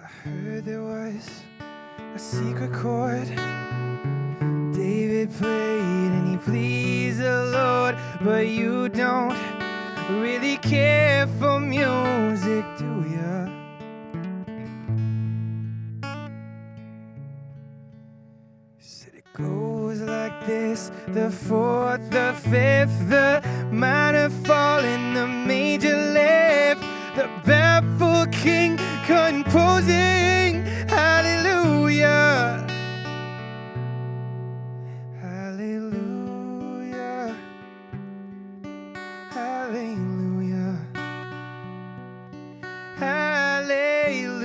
I heard there was a secret chord David played and he pleased the Lord, but you don't really care for music, do ya? Said it goes like this: the fourth, the fifth, the minor fall and the major left, the baffled king composing hallelujah, hallelujah, hallelujah, hallelujah,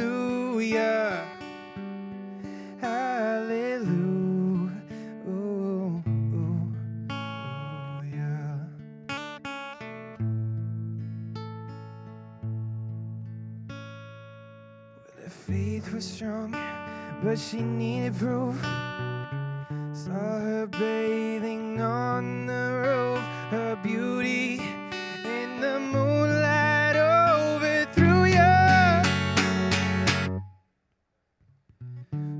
hallelujah, oh, oh, oh, yeah. Well, her faith was strong, but she needed proof. Saw her bathing on the roof, her beauty in the moonlight overthrew ya.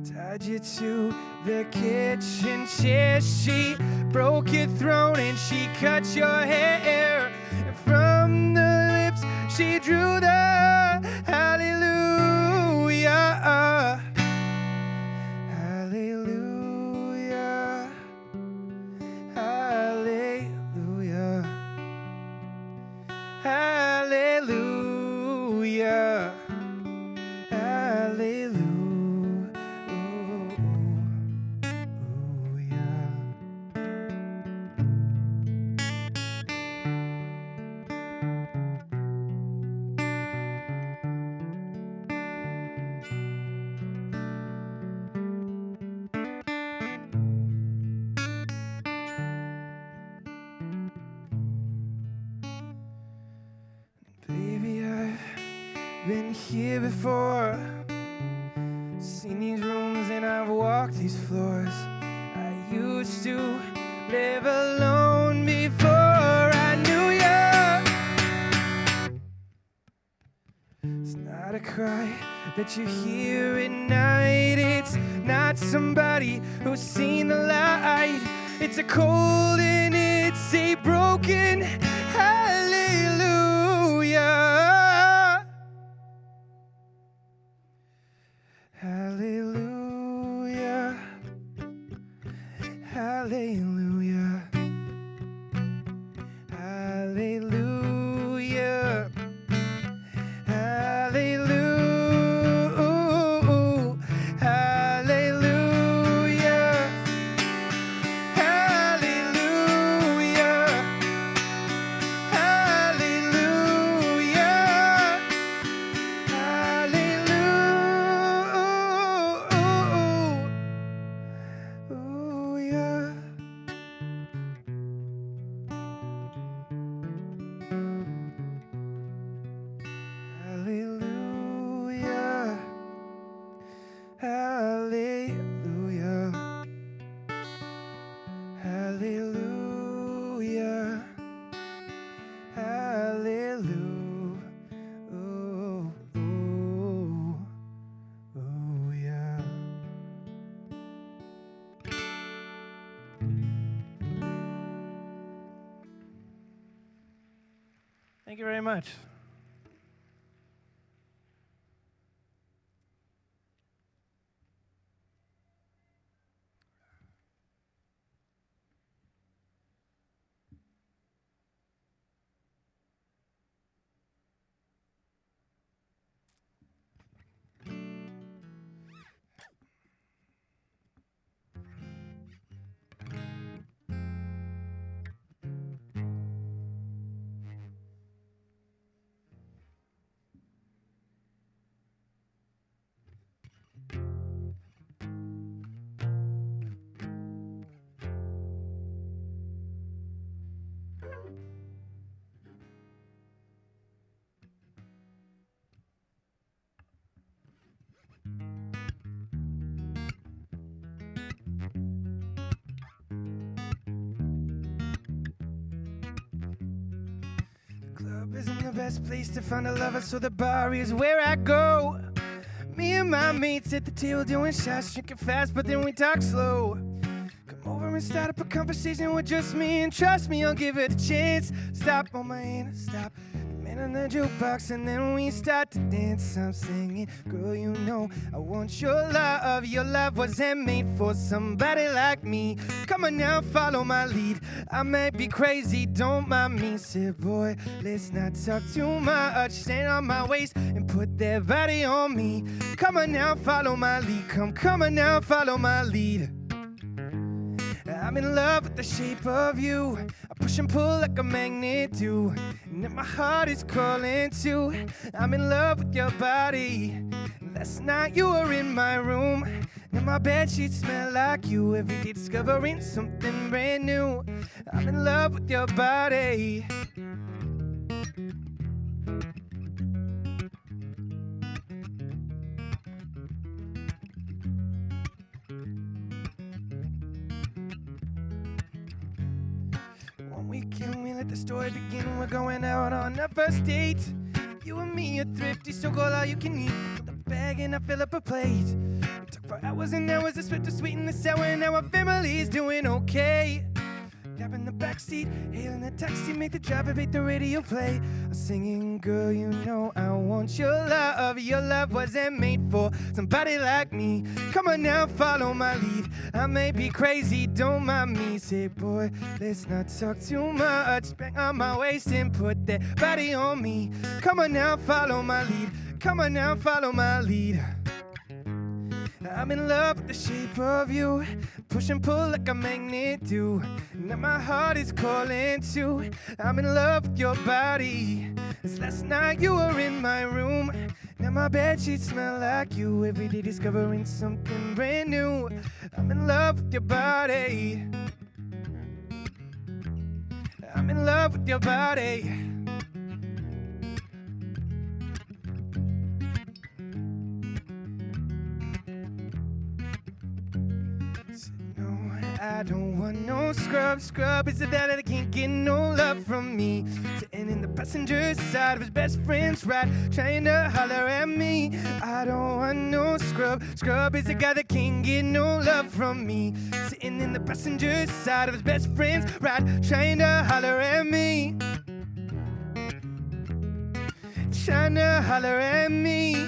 Tied you to the kitchen chair, she broke your throne and she cut your hair, and from the lips she drew the hallelujah, hallelujah, hallelujah, hallelujah, hallelujah, oh, oh, yeah. Baby, I've been here before, seen these rooms and I've walked these floors. I used to live alone before I knew ya. It's not a cry that you hear at night, it's not somebody who's seen the light. It's a cold and it's a broken hallelujah, hallelujah, hallelujah, hallelujah, hallelujah, hallelujah, hallelujah, Thank you very much. Club isn't the best place to find a lover, so the bar is where I go. Me and my mates at the table doing shots, drinking fast, but then we talk slow. Come over and start up a conversation with just me, and trust me, I'll give it a chance. Stop on my hand, stop the man on the jukebox, and then we start to dance. I'm singing, girl, you know I want your love. Your love wasn't made for somebody like me. Come on now, follow my lead. I may be crazy, don't mind me. Said, boy, let's not talk too much. Stand on my waist and put that body on me. Come on now, follow my lead. Come on now, follow my lead. I'm in love with the shape of you. I push and pull like a magnet do. And then my heart is calling too. I'm in love with your body. Last night you were in my room. Now my bedsheets smell like you. Every day discovering something brand new. I'm in love with your body. Weekend, we let the story begin. We're going out on our first date. You and me are thrifty, so go all you can eat. With a bag and I fill up a plate. We talk for hours and hours, the sweet, the sweet and the sour, and now our family's doing okay. Nap in the backseat, hailing a taxi, make the driver make the radio play. I'm singing, girl, you know I want your love. Your love wasn't made for somebody like me. Come on now, follow my lead. I may be crazy, don't mind me. Say, boy, let's not talk too much. Bang on my waist and put that body on me. Come on now, follow my lead. Come on now, follow my lead. I'm in love with the shape of you. Push and pull like a magnet do. Now my heart is calling too. I'm in love with your body. 'Cause last night you were in my room. Now my bedsheets smell like you. Every day discovering something brand new. I'm in love with your body. I'm in love with your body. I don't want no scrub. Scrub is the dad that can't get no love from me. Sitting in the passenger side of his best friend's ride, trying to holler at me. I don't want no scrub. Scrub is the guy that can't get no love from me. Sitting in the passenger side of his best friend's ride, trying to holler at me. Trying to holler at me.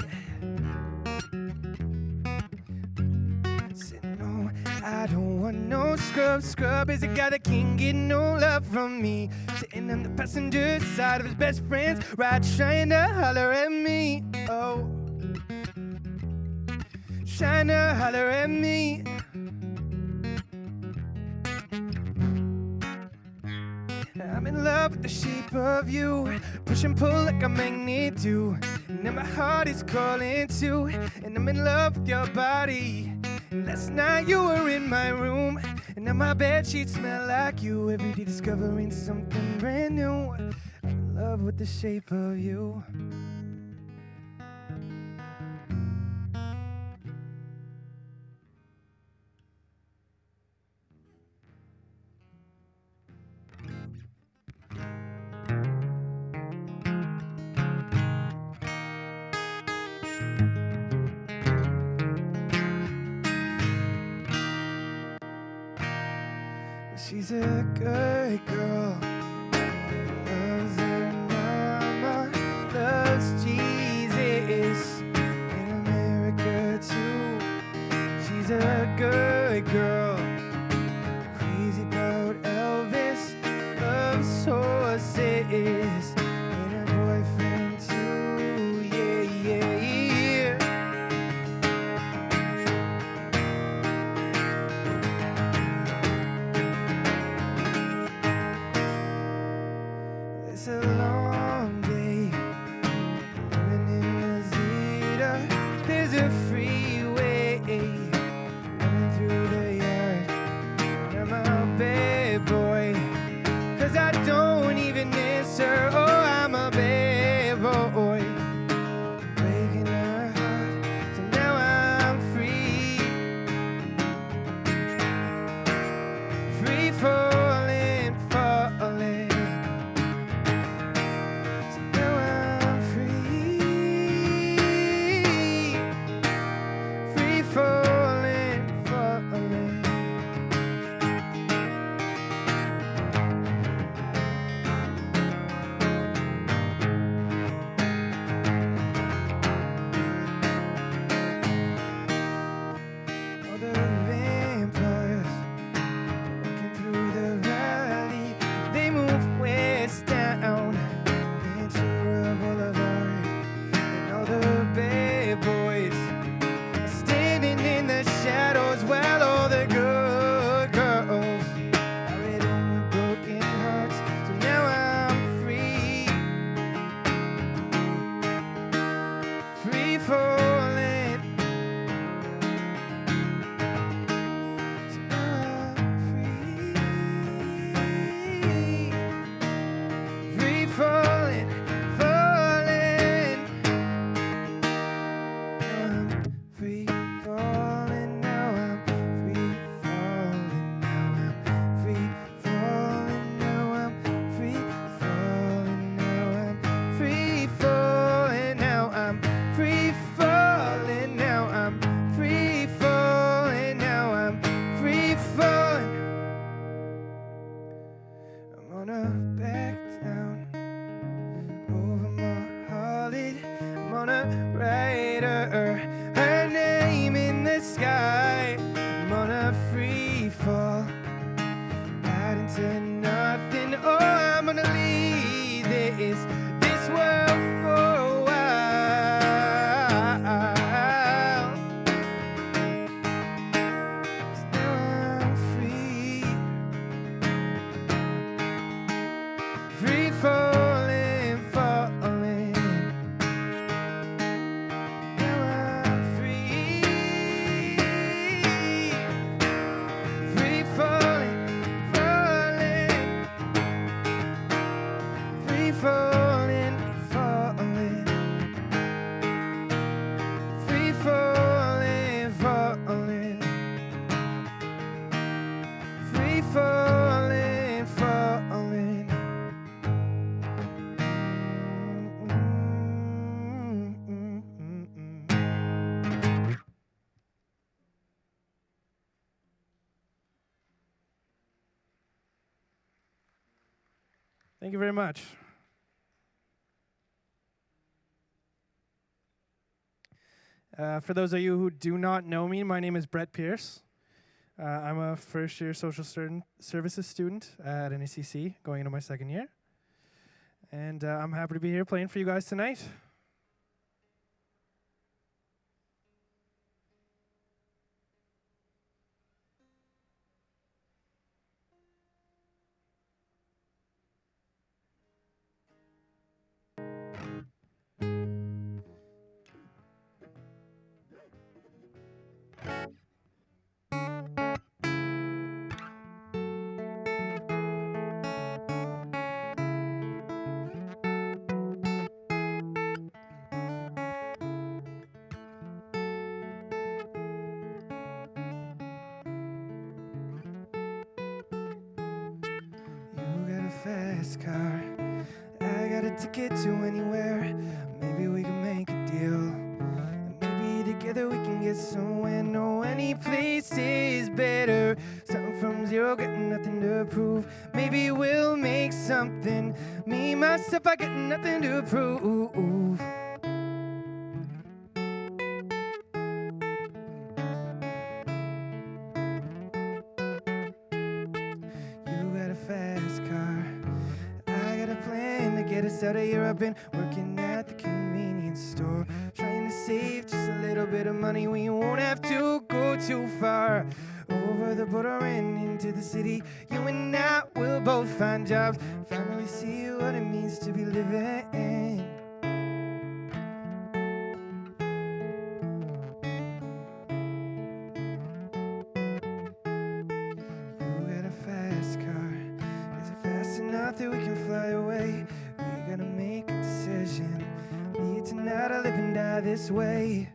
I don't want no scrub. Scrub is a guy that can't get no love from me. Sitting on the passenger side of his best friend's ride, trying to holler at me. Oh, trying to holler at me. I'm in love with the shape of you. Push and pull like a magnet do. Now my heart is calling too. And I'm in love with your body. Last night you were in my room. And now my bedsheets smell like you. Every day discovering something brand new. I'm in love with the shape of you. She's a good girl, loves her mama, loves Jesus, in America too. She's a good girl, crazy about Elvis, loves horses, and her boyfriend too, yeah, yeah, yeah. It's a long day, living in Rosita. There's a freeway running through the yard. Thank you very much. For those of you who do not know me, my name is Brett Pierce. I'm a first-year social services student at NSCC, going into my second year. And I'm happy to be here playing for you guys tonight. Fast car, I got a ticket to anywhere. Maybe we can make a deal, and maybe together we can get somewhere. No, any place is better. Starting from zero, getting nothing to prove. Maybe we'll make something. Me, myself, I got nothing to prove. Out of here, I've been working at the convenience store, trying to save just a little bit of money. We won't have to go too far over the border and into the city. You and I will both find jobs, finally see what it means to be living. You got a fast car, is it fast enough that we can fly away? Gonna make a decision. Leave tonight, I live and die this way.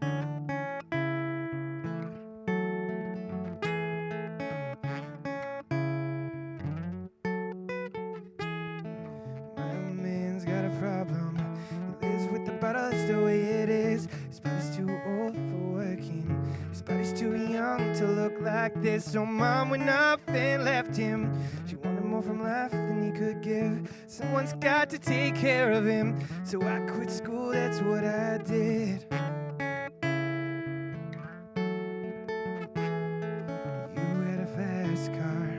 My man's got a problem. He lives with the bottle, that's the way it is. His body's too old for working. His body's too young to look like this. So mom went off and left him. She wanted more from life than he could give. Someone's got to take care of him. So I quit school, that's what I did. You had a fast car,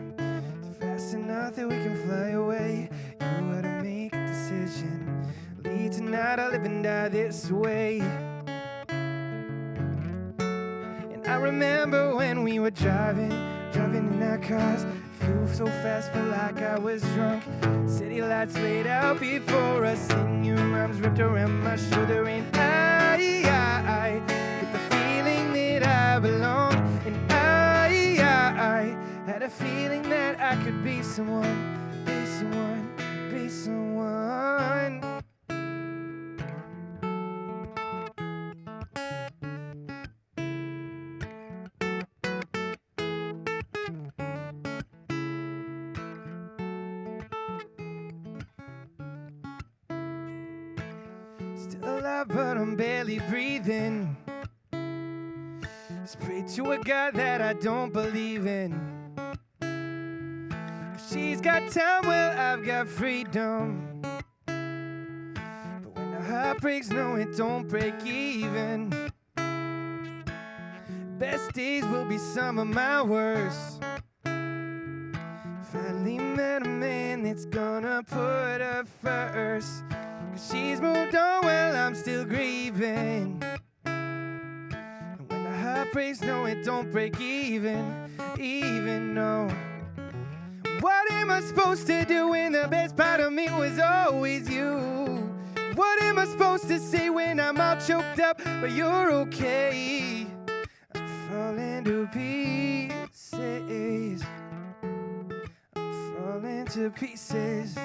it's fast enough that we can fly away. You had to make a decision. Leave tonight, I live and die this way. And I remember when we were driving in our cars. Flew so fast, felt like I was drunk. City lights laid out before us, and your arms wrapped around my shoulder. And I get the feeling that I belong. And I had a feeling that I could be someone, be someone, be someone. Still alive, but I'm barely breathing. Just pray to a God that I don't believe in. 'Cause she's got time, well, I've got freedom. But when the heart breaks, no, it don't break even. Best days will be some of my worst. Finally met a man that's gonna put her first. 'Cause she's moved on, well, I'm still grieving. And when the heart breaks, no, it don't break even no. What am I supposed to do when the best part of me was always you? What am I supposed to say when I'm all choked up, but you're okay? I'm falling to pieces. I'm falling to pieces.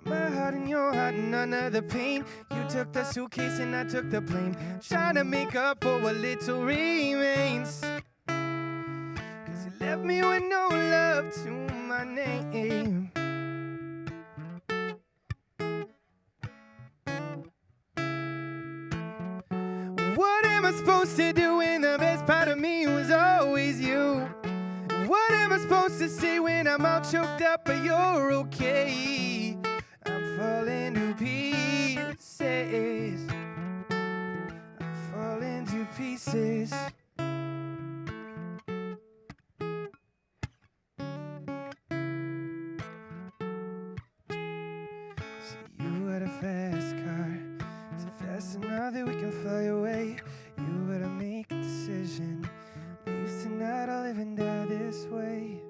My heart and your heart and none of the pain. You took the suitcase and I took the plane, trying to make up for what little remains. 'Cause you left me with no love to my name. What am I supposed to do when the best part of me was always you? supposed to say when I'm all choked up, but you're okay? I'm falling to pieces. I'm falling to pieces. So you had a fast car, so fast enough that we can fly away. You better make a decision. Leave tonight or live and die this way.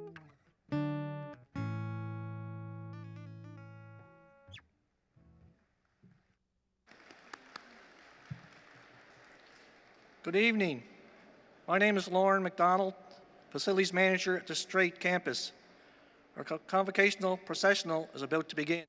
Good evening. My name is Lauren McDonald, Facilities Manager at the Strait campus. Our convocational processional is about to begin.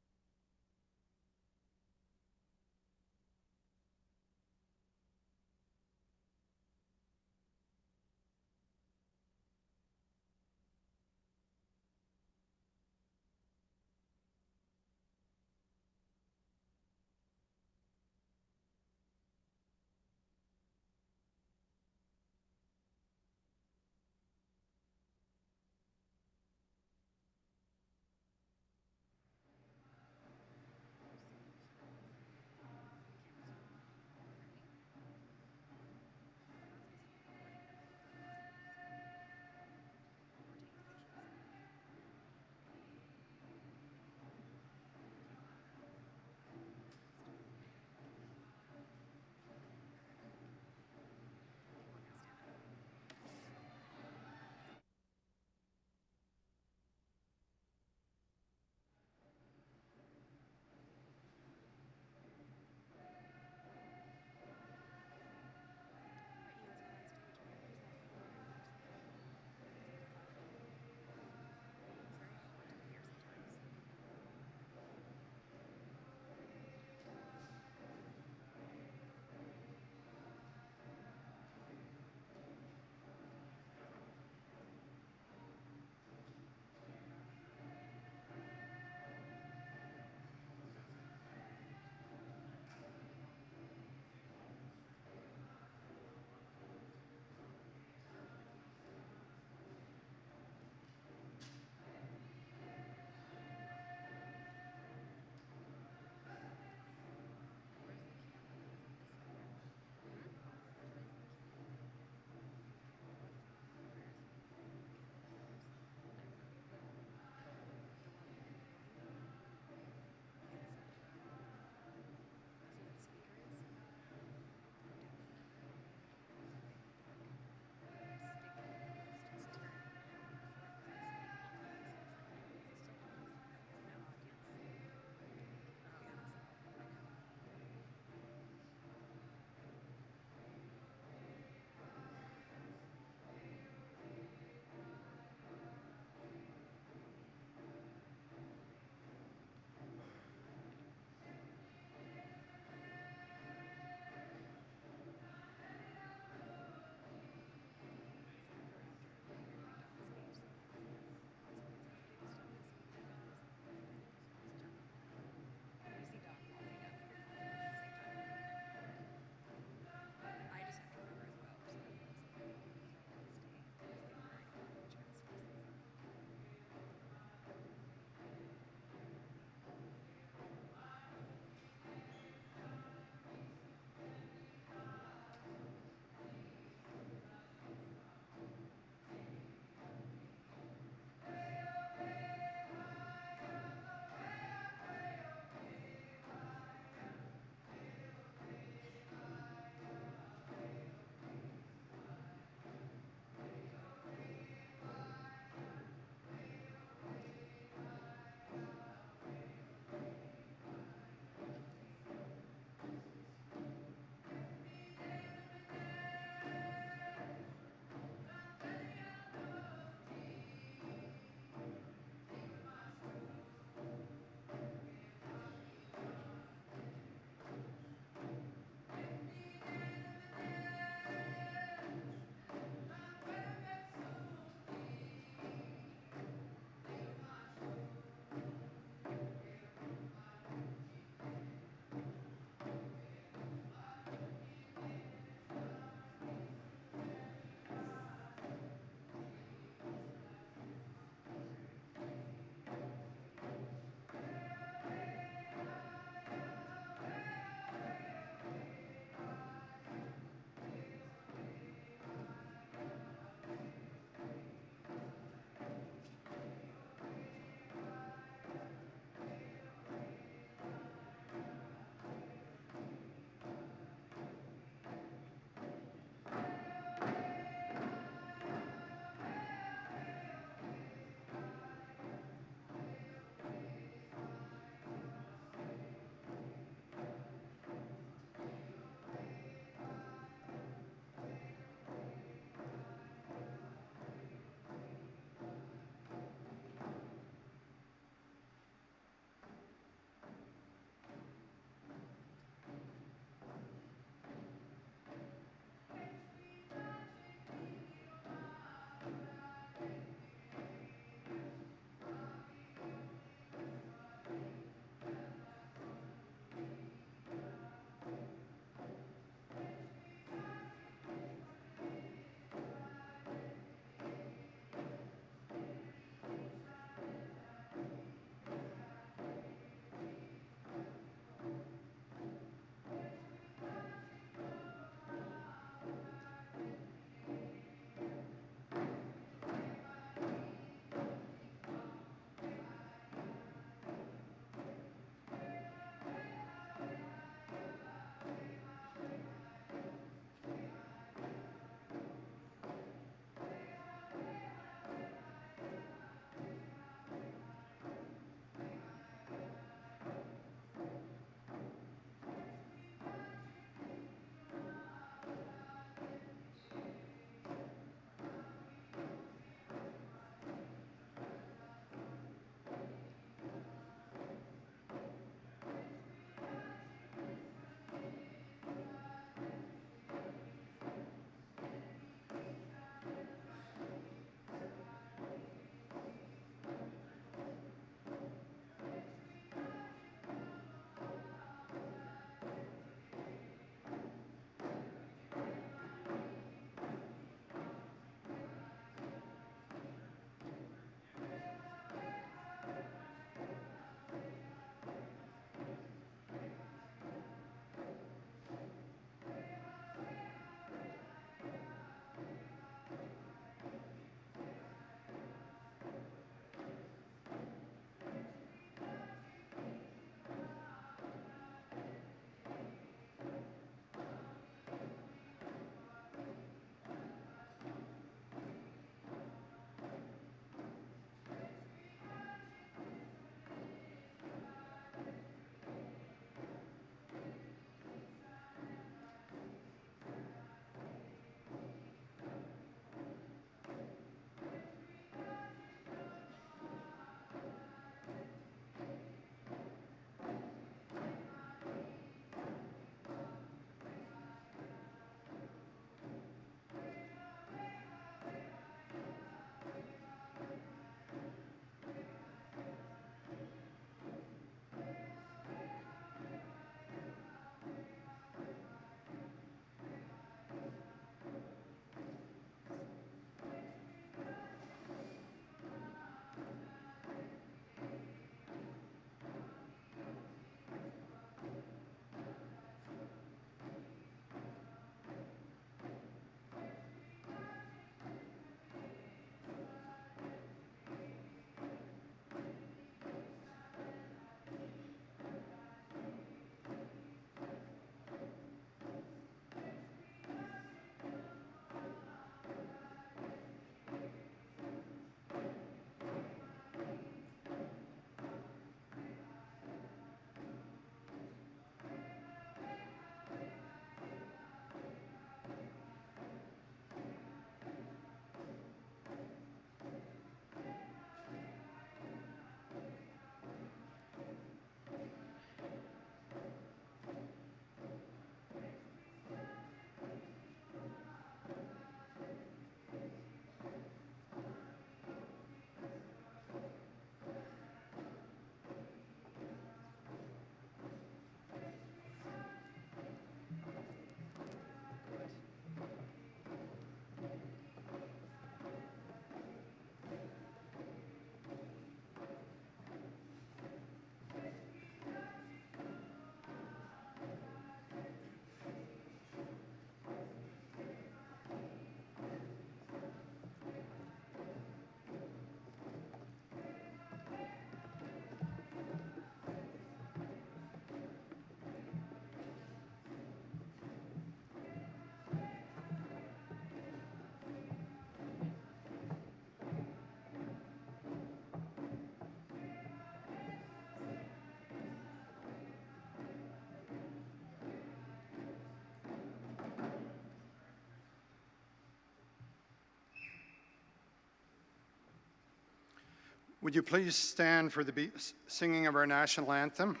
Would you please stand for the singing of our national anthem?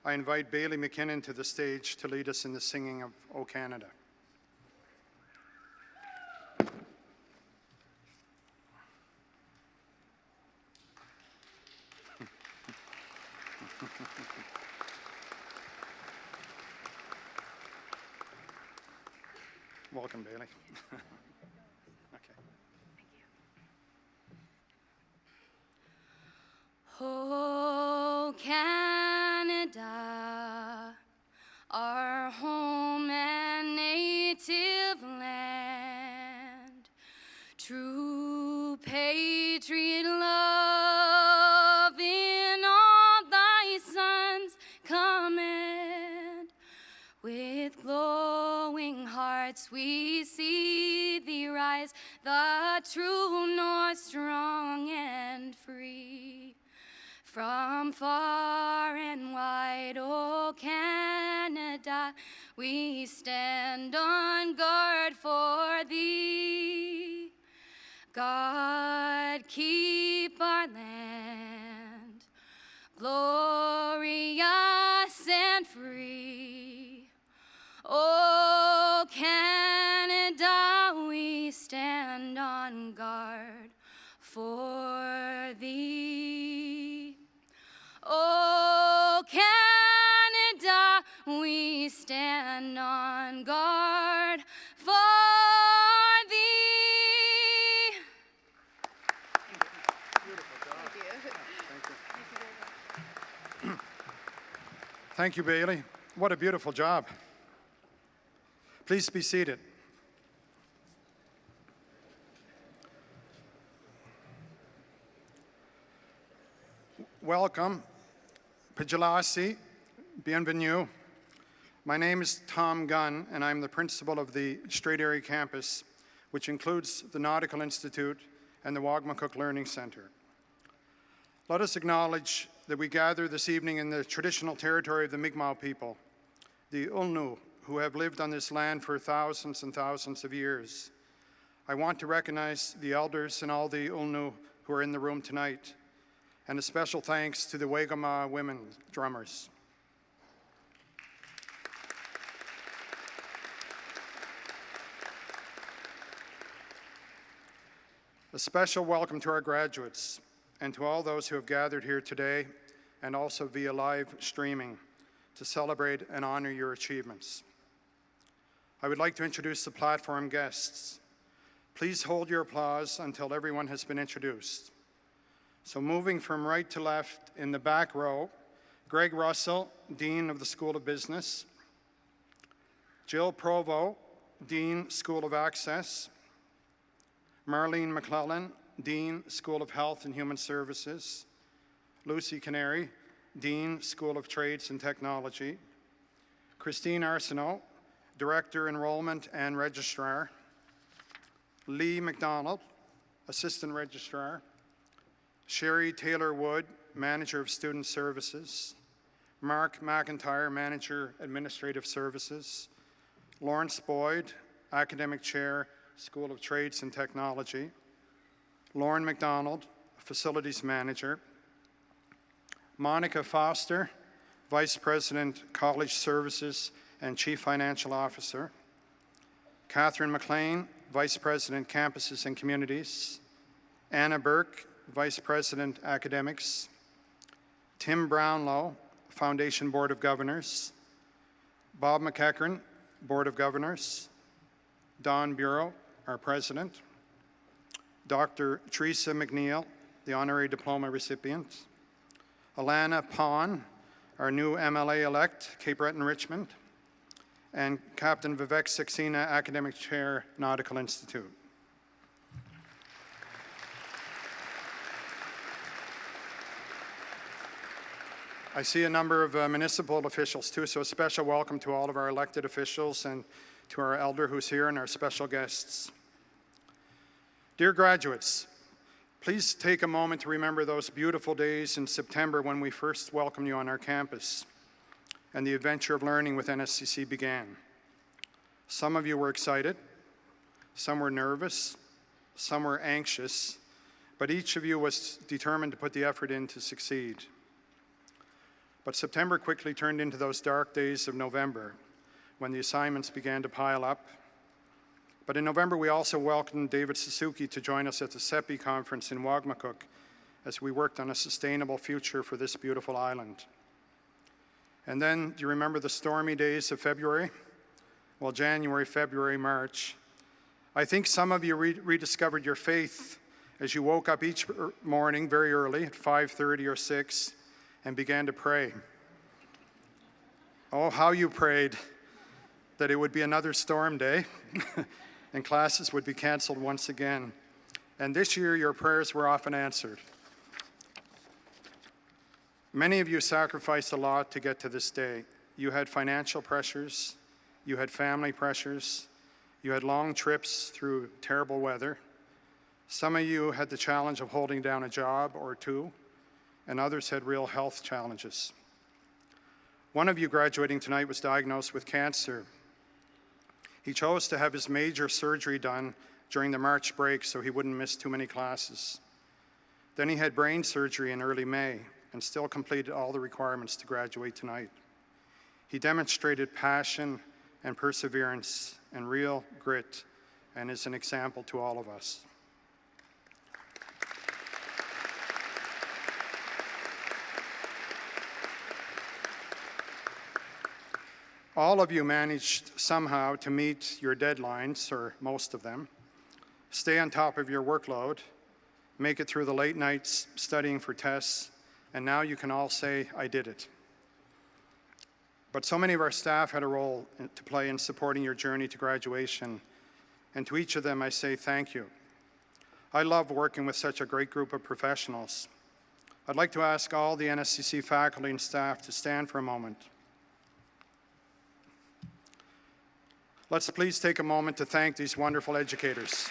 I invite Bailey McKinnon to the stage to lead us in the singing of O Canada. Welcome, Bailey. Okay. Oh, Canada, our home and native land, true patriot love in all thy sons command. With glowing hearts we see thee rise, the true north strong and free. From far and wide, O Canada, we stand on guard for thee. God, keep our land glorious and free. O Canada, we stand on guard for thee. O Canada, we stand on guard for thee. Beautiful job. Thank you. Thank you, Bailey. What a beautiful job. Please be seated. Welcome. Pijilasi, bienvenue. My name is Tom Gunn, and I'm the principal of the Strait Area Campus, which includes the Nautical Institute and the Wagmatcook Learning Centre. Let us acknowledge that we gather this evening in the traditional territory of the Mi'kmaq people, the Ulnu, who have lived on this land for thousands and thousands of years. I want to recognize the elders and all the Ulnu who are in the room tonight, and a special thanks to the Waigama women drummers. A special welcome to our graduates and to all those who have gathered here today and also via live streaming to celebrate and honor your achievements. I would like to introduce the platform guests. Please hold your applause until everyone has been introduced. So moving from right to left in the back row, Greg Russell, Dean of the School of Business, Jill Provo, Dean, School of Access, Marlene McClellan, Dean, School of Health and Human Services, Lucy Canary, Dean, School of Trades and Technology, Christine Arsenault, Director, Enrollment and Registrar, Lee McDonald, Assistant Registrar, Sherry Taylor-Wood, Manager of Student Services, Mark McIntyre, Manager, Administrative Services, Lawrence Boyd, Academic Chair, School of Trades and Technology, Lauren McDonald, Facilities Manager, Monica Foster, Vice President, College Services and Chief Financial Officer, Catherine McLean, Vice President, Campuses and Communities, Anna Burke, Vice President, Academics, Tim Brownlow, Foundation Board of Governors, Bob McEachern, Board of Governors, Don Bureau, our President, Dr. Teresa McNeil, the Honorary Diploma recipient, Alana Pon, our new MLA-elect, Cape Breton-Richmond, and Captain Vivek Saxena, Academic Chair, Nautical Institute. I see a number of municipal officials too, so a special welcome to all of our elected officials and to our elder who's here and our special guests. Dear graduates, please take a moment to remember those beautiful days in September when we first welcomed you on our campus and the adventure of learning with NSCC began. Some of you were excited, some were nervous, some were anxious, but each of you was determined to put the effort in to succeed. But September quickly turned into those dark days of November when the assignments began to pile up. But in November, we also welcomed David Suzuki to join us at the CEPI conference in Wagmatcook as we worked on a sustainable future for this beautiful island. And then, do you remember the stormy days of February? Well, January, February, March. I think some of you rediscovered your faith as you woke up each morning very early at 5:30 or 6 and began to pray. Oh, how you prayed that it would be another storm day and classes would be canceled once again. And this year, your prayers were often answered. Many of you sacrificed a lot to get to this day. You had financial pressures, you had family pressures, you had long trips through terrible weather. Some of you had the challenge of holding down a job or two, and others had real health challenges. One of you graduating tonight was diagnosed with cancer. He chose to have his major surgery done during the March break so he wouldn't miss too many classes. Then he had brain surgery in early May and still completed all the requirements to graduate tonight. He demonstrated passion and perseverance and real grit and is an example to all of us. All of you managed somehow to meet your deadlines, or most of them, stay on top of your workload, make it through the late nights studying for tests, and now you can all say, I did it. But so many of our staff had a role to play in supporting your journey to graduation, and to each of them I say thank you. I love working with such a great group of professionals. I'd like to ask all the NSCC faculty and staff to stand for a moment. Let's please take a moment to thank these wonderful educators.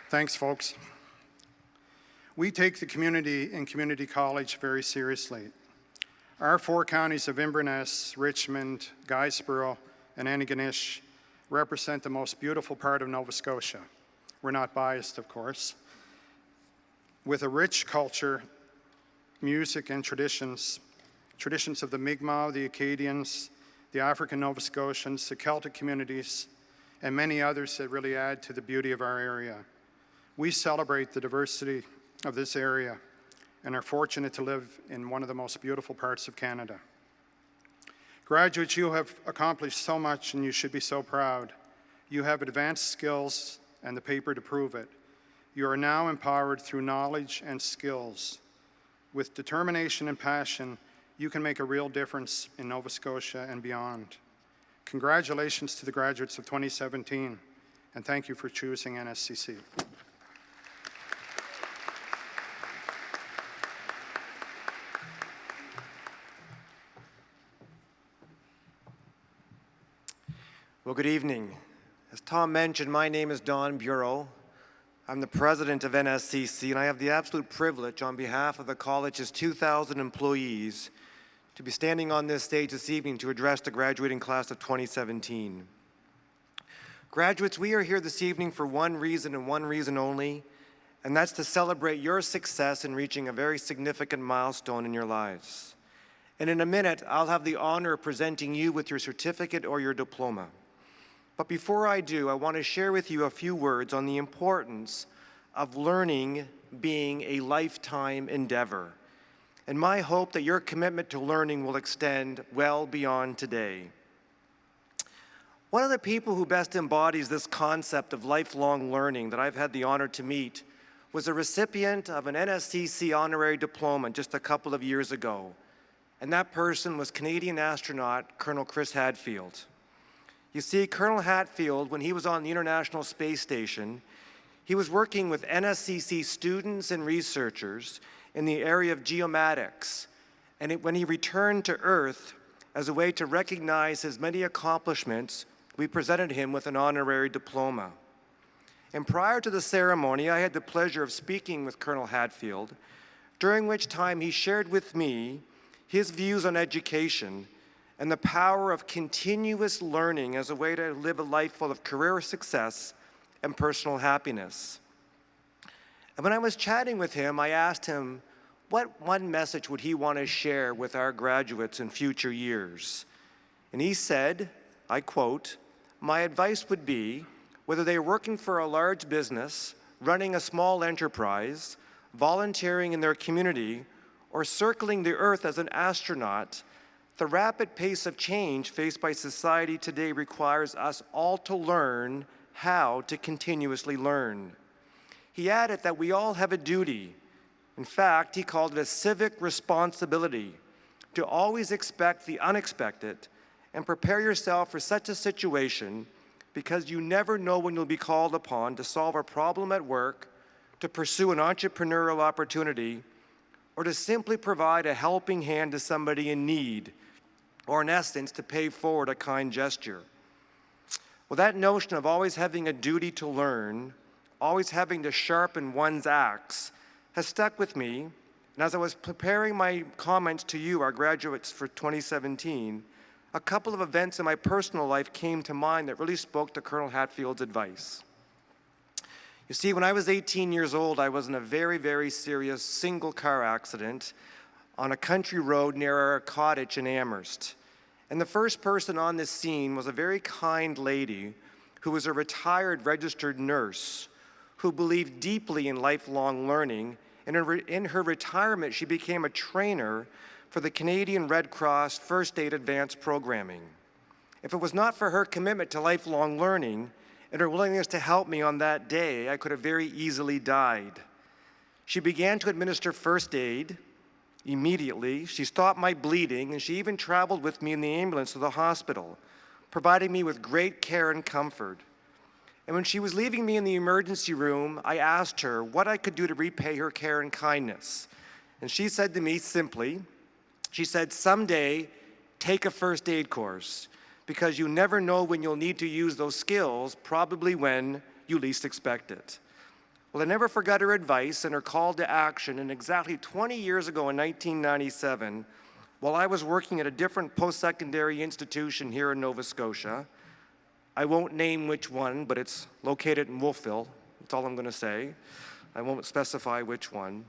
Thanks, folks. We take the community and community college very seriously. Our 4 counties of Inverness, Richmond, Guysborough, and Antigonish represent the most beautiful part of Nova Scotia. We're not biased, of course. With a rich culture, music, and traditions of the Mi'kmaq, the Acadians, the African Nova Scotians, the Celtic communities, and many others that really add to the beauty of our area. We celebrate the diversity of this area and are fortunate to live in one of the most beautiful parts of Canada. Graduates, you have accomplished so much and you should be so proud. You have advanced skills and the paper to prove it. You are now empowered through knowledge and skills. With determination and passion, you can make a real difference in Nova Scotia and beyond. Congratulations to the graduates of 2017, and thank you for choosing NSCC. Well, good evening. As Tom mentioned, my name is Don Bureau. I'm the president of NSCC, and I have the absolute privilege on behalf of the college's 2,000 employees to be standing on this stage this evening to address the graduating class of 2017. Graduates, we are here this evening for one reason and one reason only, and that's to celebrate your success in reaching a very significant milestone in your lives. And in a minute, I'll have the honor of presenting you with your certificate or your diploma. But before I do, I want to share with you a few words on the importance of learning being a lifetime endeavor, and my hope that your commitment to learning will extend well beyond today. One of the people who best embodies this concept of lifelong learning that I've had the honor to meet was a recipient of an NSCC Honorary Diploma just a couple of years ago, and that person was Canadian astronaut Colonel Chris Hadfield. You see, Colonel Hadfield, when he was on the International Space Station, he was working with NSCC students and researchers in the area of geomatics. And when he returned to Earth, as a way to recognize his many accomplishments, we presented him with an honorary diploma. And prior to the ceremony, I had the pleasure of speaking with Colonel Hadfield, during which time he shared with me his views on education and the power of continuous learning as a way to live a life full of career success and personal happiness. And when I was chatting with him, I asked him what one message would he want to share with our graduates in future years. And he said, I quote, "My advice would be, whether they're working for a large business, running a small enterprise, volunteering in their community, or circling the earth as an astronaut, the rapid pace of change faced by society today requires us all to learn how to continuously learn." He added that we all have a duty. In fact, he called it a civic responsibility to always expect the unexpected and prepare yourself for such a situation, because you never know when you'll be called upon to solve a problem at work, to pursue an entrepreneurial opportunity, or to simply provide a helping hand to somebody in need, or in essence, to pay forward a kind gesture. Well, that notion of always having a duty to learn, always having to sharpen one's axe, has stuck with me. And as I was preparing my comments to you, our graduates for 2017, a couple of events in my personal life came to mind that really spoke to Colonel Hadfield's advice. You see, when I was 18 years old, I was in a very, very serious single car accident on a country road near our cottage in Amherst. And the first person on this scene was a very kind lady who was a retired registered nurse who believed deeply in lifelong learning. And in her retirement, she became a trainer for the Canadian Red Cross First Aid Advanced Programming. If it was not for her commitment to lifelong learning and her willingness to help me on that day, I could have very easily died. She began to administer first aid immediately. She stopped my bleeding, and she even traveled with me in the ambulance to the hospital, providing me with great care and comfort. And when she was leaving me in the emergency room, I asked her what I could do to repay her care and kindness. And she said to me simply, she said, "Someday, take a first aid course, because you never know when you'll need to use those skills, probably when you least expect it." Well, I never forgot her advice and her call to action. And exactly 20 years ago in 1997, while I was working at a different post-secondary institution here in Nova Scotia, I won't name which one, but it's located in Wolfville. That's all I'm going to say. I won't specify which one.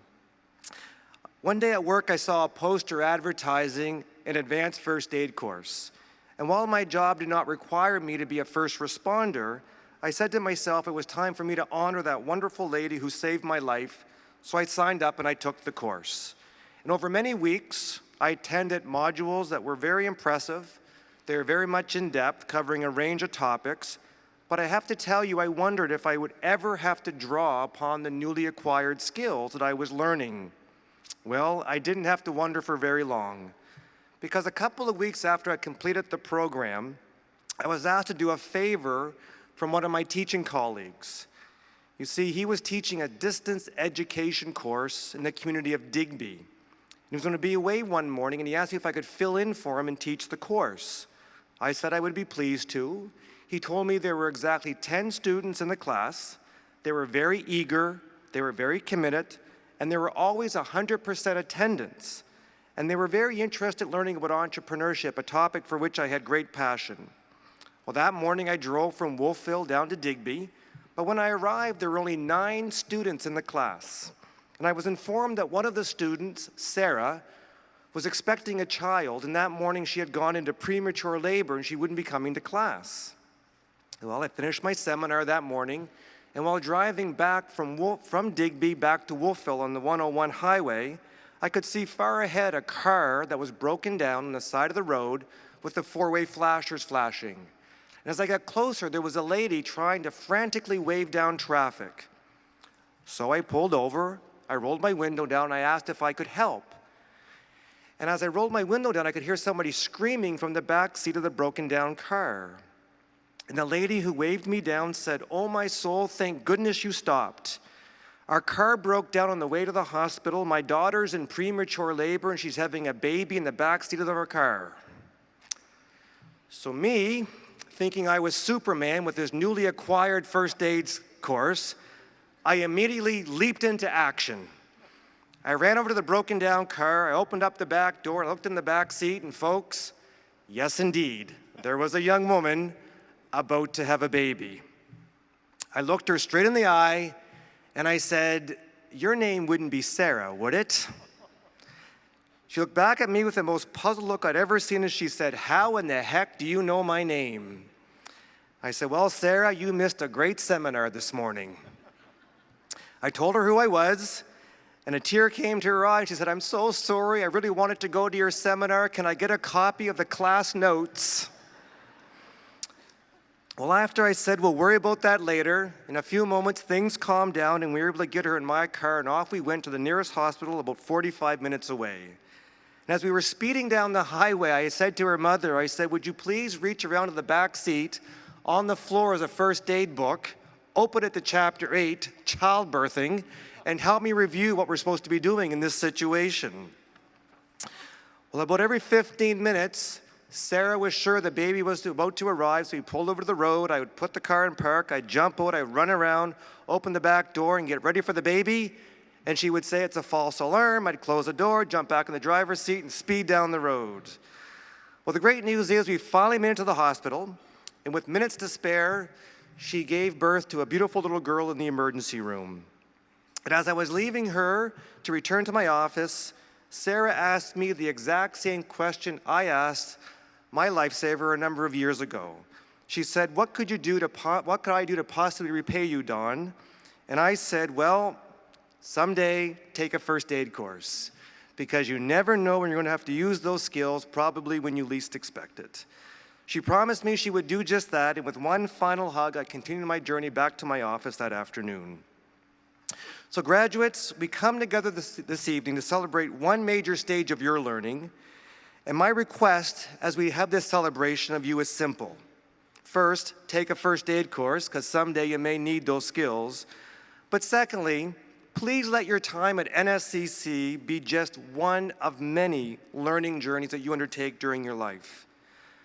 One day at work, I saw a poster advertising an advanced first aid course. And while my job did not require me to be a first responder, I said to myself it was time for me to honor that wonderful lady who saved my life, so I signed up and I took the course. And over many weeks, I attended modules that were very impressive. They were very much in depth, covering a range of topics. But I have to tell you, I wondered if I would ever have to draw upon the newly acquired skills that I was learning. Well, I didn't have to wonder for very long, because a couple of weeks after I completed the program, I was asked to do a favor from one of my teaching colleagues. You see, he was teaching a distance education course in the community of Digby. He was going to be away one morning, and he asked me if I could fill in for him and teach the course. I said I would be pleased to. He told me there were exactly 10 students in the class. They were very eager, they were very committed, and there were always 100% attendance. And they were very interested in learning about entrepreneurship, a topic for which I had great passion. Well, that morning I drove from Wolfville down to Digby, but when I arrived, there were only 9 students in the class. And I was informed that one of the students, Sara, was expecting a child, and that morning she had gone into premature labor and she wouldn't be coming to class. Well, I finished my seminar that morning, and while driving back from Digby back to Wolfville on the 101 highway, I could see far ahead a car that was broken down on the side of the road with the 4-way flashers flashing. And as I got closer, there was a lady trying to frantically wave down traffic. So I pulled over, I rolled my window down, I asked if I could help. And as I rolled my window down, I could hear somebody screaming from the back seat of the broken down car. And the lady who waved me down said, "Oh my soul, thank goodness you stopped. Our car broke down on the way to the hospital. My daughter's in premature labor and she's having a baby in the back seat of her car." So me, thinking I was Superman with this newly acquired first aid course, I immediately leaped into action. I ran over to the broken down car, I opened up the back door, I looked in the back seat, and folks, Yes, indeed, there was a young woman about to have a baby. I looked her straight in the eye and I said, "Your name wouldn't be Sara, would it?" She looked back at me with the most puzzled look I'd ever seen as she said, "How in the heck do you know my name?" I said, "Well, Sara, you missed a great seminar this morning." I told her who I was, and a tear came to her eye, and she said, "I'm so sorry, I really wanted to go to your seminar. Can I get a copy of the class notes?" Well, after I said, "We'll worry about that later," in a few moments, things calmed down, and we were able to get her in my car, and off we went to the nearest hospital about 45 minutes away. And as we were speeding down the highway, I said to her mother, I said, "Would you please reach around to the back seat? On the floor is a first aid book. Open it to Chapter 8, Childbirthing, and help me review what we're supposed to be doing in this situation." Well, about every 15 minutes, Sara was sure the baby was about to arrive, so we pulled over to the road. I would put the car in park, I'd jump out, I'd run around, open the back door, and get ready for the baby. And she would say, "It's a false alarm." I'd close the door, jump back in the driver's seat, and speed down the road. Well, the great news is we finally made it to the hospital, and with minutes to spare, she gave birth to a beautiful little girl in the emergency room. And as I was leaving her to return to my office, Sara asked me the exact same question I asked my lifesaver a number of years ago. She said, what could I do to possibly repay you, Don?" And I said, "Well, someday take a first aid course, because you never know when you're going to have to use those skills, probably when you least expect it." She promised me she would do just that, and with one final hug, I continued my journey back to my office that afternoon. So graduates, we come together this evening to celebrate one major stage of your learning, and my request as we have this celebration of you is simple. First, take a first aid course, because someday you may need those skills. But secondly, please let your time at NSCC be just one of many learning journeys that you undertake during your life.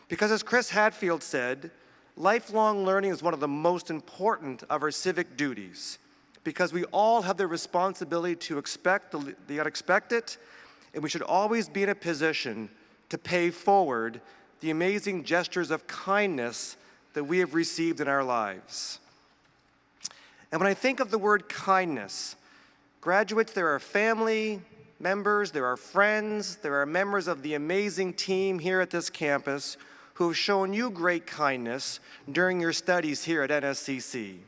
Because as Chris Hadfield said, lifelong learning is one of the most important of our civic duties, because we all have the responsibility to expect the unexpected, and we should always be in a position to pay forward the amazing gestures of kindness that we have received in our lives. And when I think of the word kindness, graduates, there are family members, there are friends, there are members of the amazing team here at this campus who have shown you great kindness during your studies here at NSCC.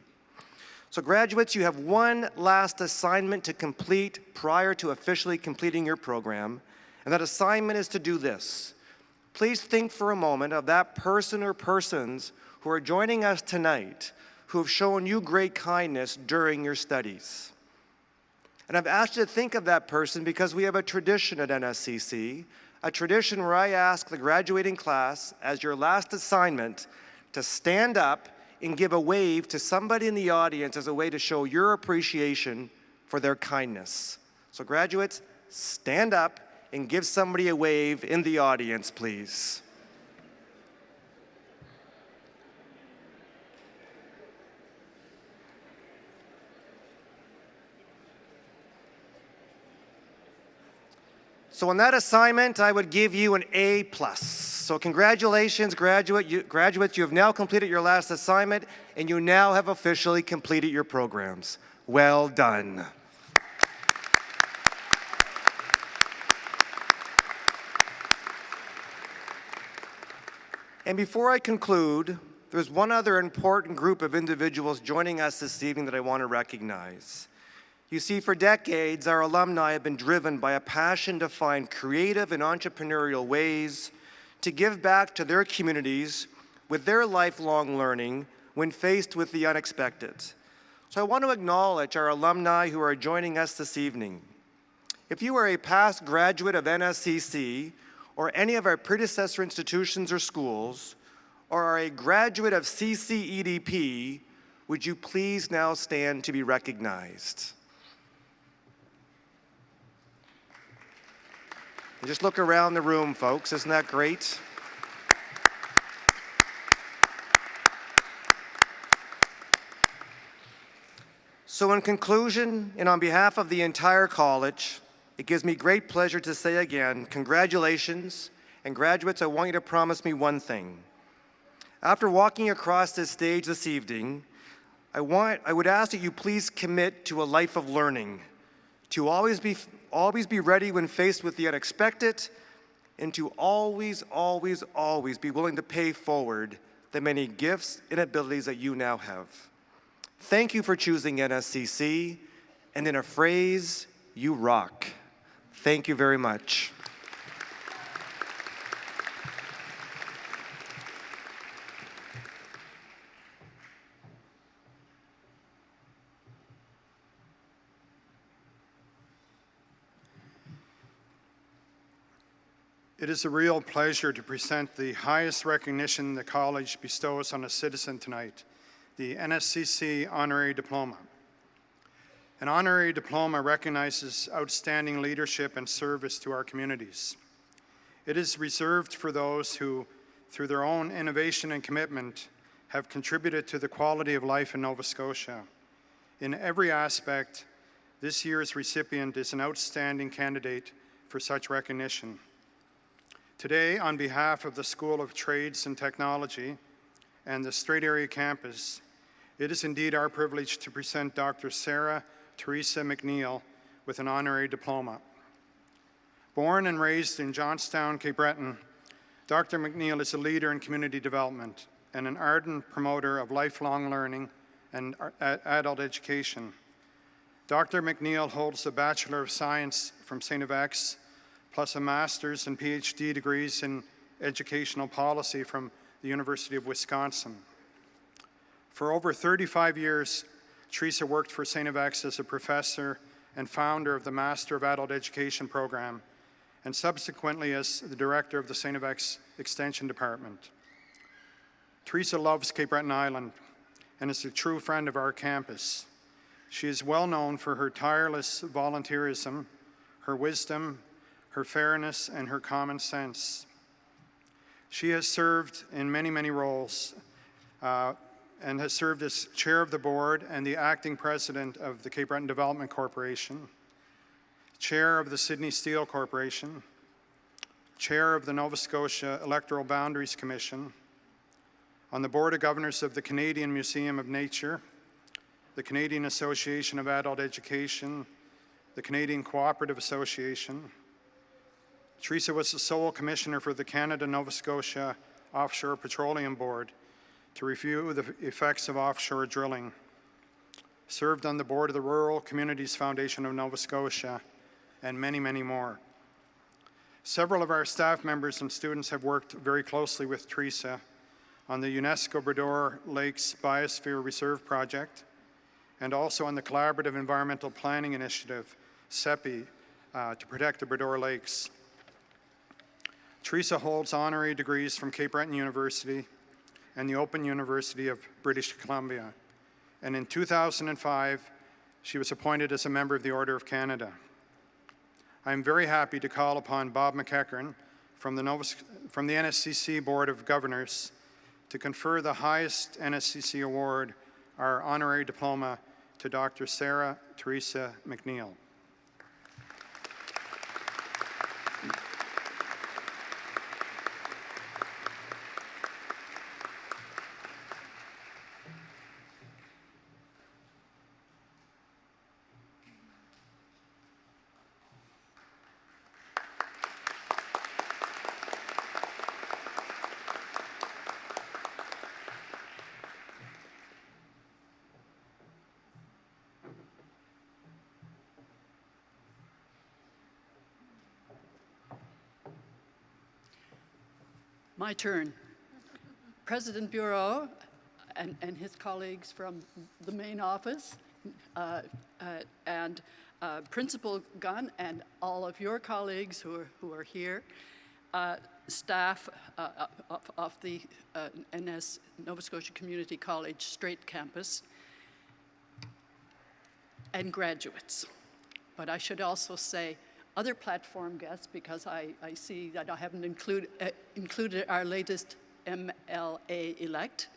So graduates, you have one last assignment to complete prior to officially completing your program, and that assignment is to do this. Please think for a moment of that person or persons who are joining us tonight who have shown you great kindness during your studies. And I've asked you to think of that person because we have a tradition at NSCC, a tradition where I ask the graduating class, as your last assignment, to stand up and give a wave to somebody in the audience as a way to show your appreciation for their kindness. So graduates, stand up and give somebody a wave in the audience, please. So on that assignment, I would give you an A+. So congratulations, graduates, you have now completed your last assignment, and you now have officially completed your programs. Well done. And before I conclude, there's one other important group of individuals joining us this evening that I want to recognize. You see, for decades, our alumni have been driven by a passion to find creative and entrepreneurial ways to give back to their communities with their lifelong learning when faced with the unexpected. So I want to acknowledge our alumni who are joining us this evening. If you are a past graduate of NSCC or any of our predecessor institutions or schools, or are a graduate of CCEDP, would you please now stand to be recognized? And just look around the room, folks. Isn't that great? So in conclusion, and on behalf of the entire college, it gives me great pleasure to say again, congratulations, And graduates, I want you to promise me one thing. After walking across this stage this evening, I would ask that you please commit to a life of learning, to always be ready when faced with the unexpected, and to always be willing to pay forward the many gifts and abilities that you now have. Thank you for choosing NSCC, and in a phrase, you rock. Thank you very much. It is a real pleasure to present the highest recognition the college bestows on a citizen tonight, the NSCC Honorary Diploma. An honorary diploma recognizes outstanding leadership and service to our communities. It is reserved for those who, through their own innovation and commitment, have contributed to the quality of life in Nova Scotia. In every aspect, this year's recipient is an outstanding candidate for such recognition. Today, on behalf of the School of Trades and Technology and the Strait Area Campus, it is indeed our privilege to present Dr. Sara Theresa McNeil with an honorary diploma. Born and raised in Johnstown, Cape Breton, Dr. McNeil is a leader in community development and an ardent promoter of lifelong learning and adult education. Dr. McNeil holds a Bachelor of Science from St. FX, plus a master's and PhD degrees in educational policy from the University of Wisconsin. For over 35 years, Teresa worked for St. FX as a professor and founder of the Master of Adult Education program, and subsequently as the director of the St. FX Extension Department. Teresa loves Cape Breton Island and is a true friend of our campus. She is well known for her tireless volunteerism, her wisdom, her fairness, and her common sense. She has served in many roles and has served as chair of the board and the acting president of the Cape Breton Development Corporation, chair of the Sydney Steel Corporation, chair of the Nova Scotia Electoral Boundaries Commission, on the board of governors of the Canadian Museum of Nature, the Canadian Association of Adult Education, the Canadian Cooperative Association. Teresa was the sole commissioner for the Canada-Nova Scotia Offshore Petroleum Board to review the effects of offshore drilling. Served on the board of the Rural Communities Foundation of Nova Scotia, and many more. Several of our staff members and students have worked very closely with Teresa on the UNESCO Bredor Lakes Biosphere Reserve Project, and also on the Collaborative Environmental Planning Initiative, CEPI, to protect the Bredor Lakes. Teresa holds honorary degrees from Cape Breton University and the Open University of British Columbia. And in 2005, she was appointed as a member of the Order of Canada. I am very happy to call upon Bob McEachern from the NSCC Board of Governors to confer the highest NSCC award, our honorary diploma, to Dr. Sara Theresa McNeil. My turn. President Bureau and his colleagues from the main office, and Principal Gunn and all of your colleagues who are here, staff of the Nova Scotia Community College Strait Campus, and graduates. But I should also say other platform guests, because I see that I haven't included our latest MLA-elect,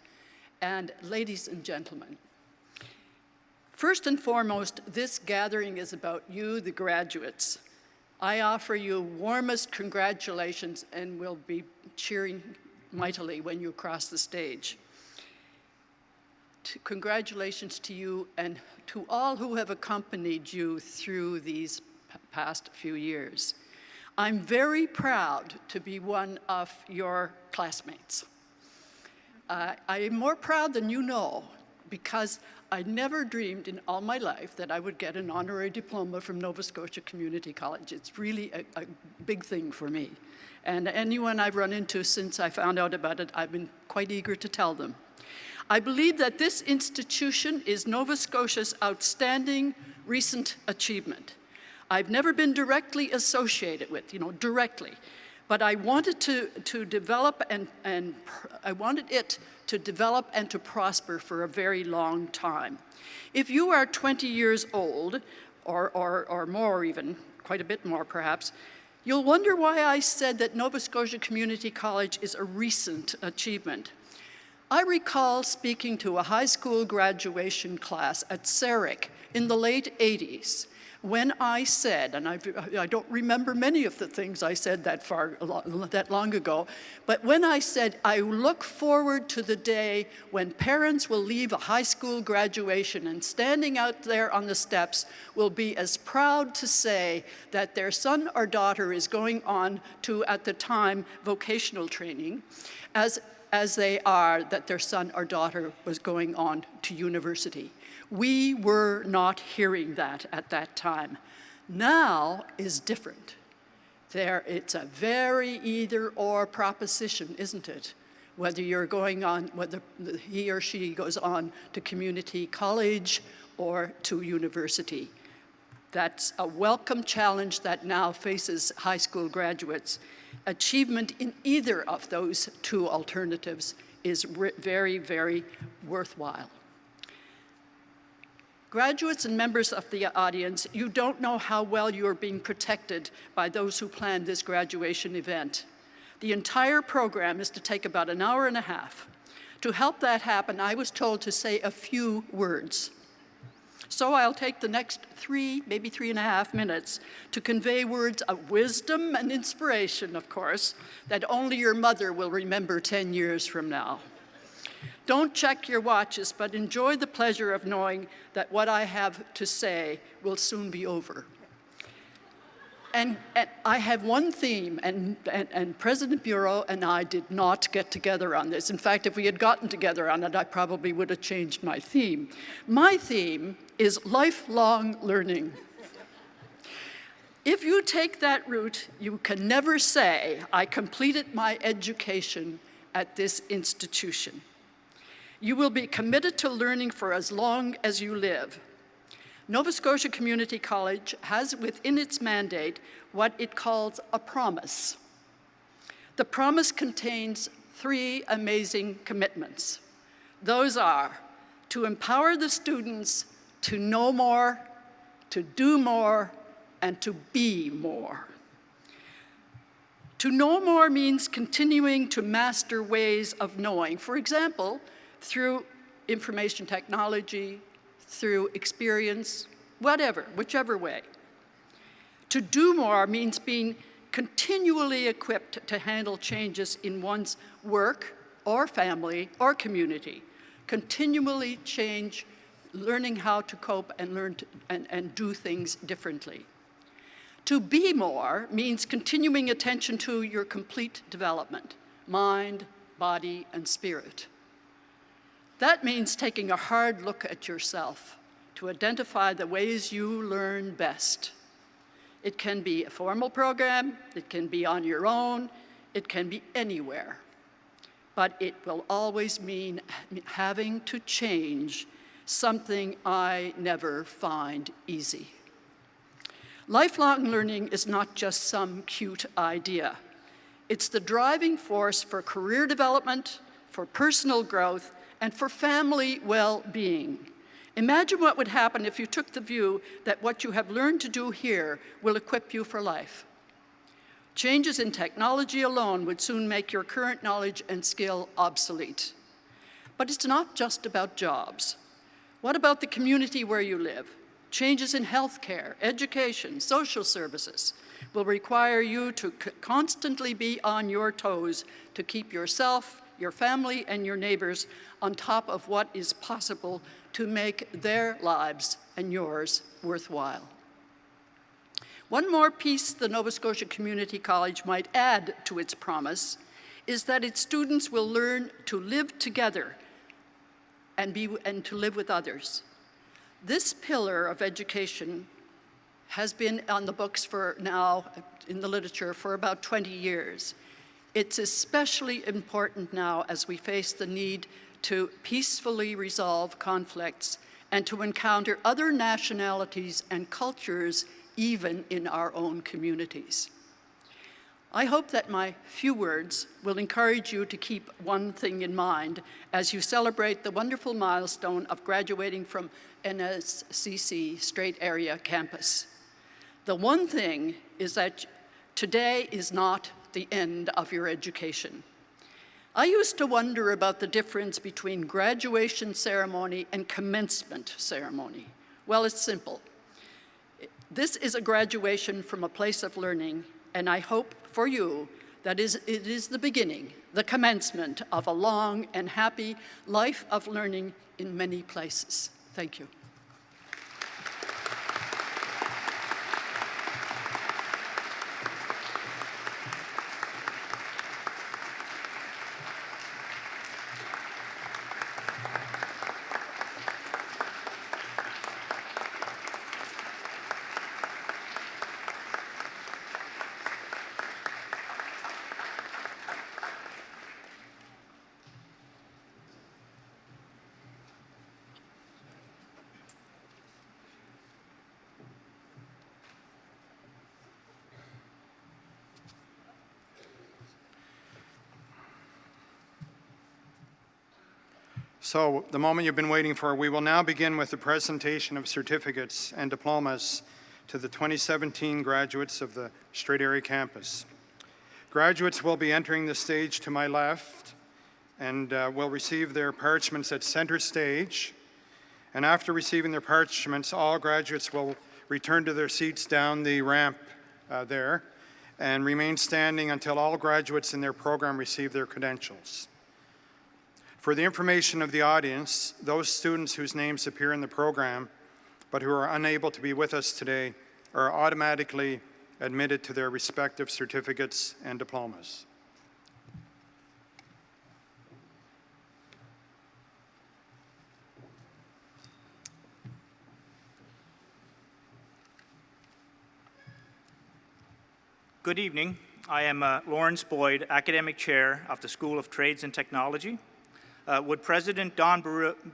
and ladies and gentlemen. First and foremost, this gathering is about you, the graduates. I offer you warmest congratulations and will be cheering mightily when you cross the stage. Congratulations to you and to all who have accompanied you through these past few years. I'm very proud to be one of your classmates. I am more proud than you know, because I never dreamed in all my life that I would get an honorary diploma from Nova Scotia Community College. It's really a big thing for me. And anyone I've run into since I found out about it, I've been quite eager to tell them. I believe that this institution is Nova Scotia's outstanding recent achievement. I've never been directly associated with, directly, but I wanted to develop and I wanted it to develop and to prosper for a very long time. If you are 20 years old, or more even, quite a bit more perhaps, you'll wonder why I said that Nova Scotia Community College is a recent achievement. I recall speaking to a high school graduation class at Sarek in the late 80s, when I said, and I don't remember many of the things I said that long ago, but when I said, I look forward to the day when parents will leave a high school graduation and standing out there on the steps will be as proud to say that their son or daughter is going on to, at the time, vocational training, as they are that their son or daughter was going on to university. We were not hearing that at that time. Now is different. It's a very either-or proposition, isn't it? Whether you're going on, whether he or she goes on to community college or to university. That's a welcome challenge that now faces high school graduates. Achievement in either of those two alternatives is very, very worthwhile. Graduates and members of the audience, you don't know how well you are being protected by those who planned this graduation event. The entire program is to take about an hour and a half. To help that happen, I was told to say a few words. So I'll take the next 3, maybe 3.5 minutes to convey words of wisdom and inspiration, of course, that only your mother will remember 10 years from now. Don't check your watches, but enjoy the pleasure of knowing that what I have to say will soon be over. And I have one theme, and President Bureau and I did not get together on this. In fact, if we had gotten together on it, I probably would have changed my theme. My theme is lifelong learning. If you take that route, you can never say, I completed my education at this institution. You will be committed to learning for as long as you live. Nova Scotia Community College has within its mandate what it calls a promise. The promise contains 3 amazing commitments. Those are to empower the students to know more, to do more, and to be more. To know more means continuing to master ways of knowing. For example, through information technology, through experience, whichever way. To do more means being continually equipped to handle changes in one's work or family or community. Continually change, learning how to cope and learn and do things differently. To be more means continuing attention to your complete development, mind, body, and spirit. That means taking a hard look at yourself to identify the ways you learn best. It can be a formal program, it can be on your own, it can be anywhere. But it will always mean having to change, something I never find easy. Lifelong learning is not just some cute idea. It's the driving force for career development, for personal growth, and for family well-being. Imagine what would happen if you took the view that what you have learned to do here will equip you for life. Changes in technology alone would soon make your current knowledge and skill obsolete. But it's not just about jobs. What about the community where you live? Changes in healthcare, education, social services will require you to constantly be on your toes to keep yourself, your family, and your neighbors on top of what is possible to make their lives and yours worthwhile. One more piece the Nova Scotia Community College might add to its promise is that its students will learn to live together and to live with others. This pillar of education has been on the books for now, in the literature, for about 20 years. It's especially important now as we face the need to peacefully resolve conflicts and to encounter other nationalities and cultures even in our own communities. I hope that my few words will encourage you to keep one thing in mind as you celebrate the wonderful milestone of graduating from NSCC Strait Area campus. The one thing is that today is not the end of your education. I used to wonder about the difference between graduation ceremony and commencement ceremony. Well, it's simple. This is a graduation from a place of learning, and I hope for you that it is the beginning, the commencement of a long and happy life of learning in many places. Thank you. So, the moment you've been waiting for, we will now begin with the presentation of certificates and diplomas to the 2017 graduates of the Strait Area campus. Graduates will be entering the stage to my left and will receive their parchments at center stage. And after receiving their parchments, all graduates will return to their seats down the ramp there and remain standing until all graduates in their program receive their credentials. For the information of the audience, those students whose names appear in the program but who are unable to be with us today are automatically admitted to their respective certificates and diplomas. Good evening. I am Lawrence Boyd, Academic Chair of the School of Trades and Technology. Would President Don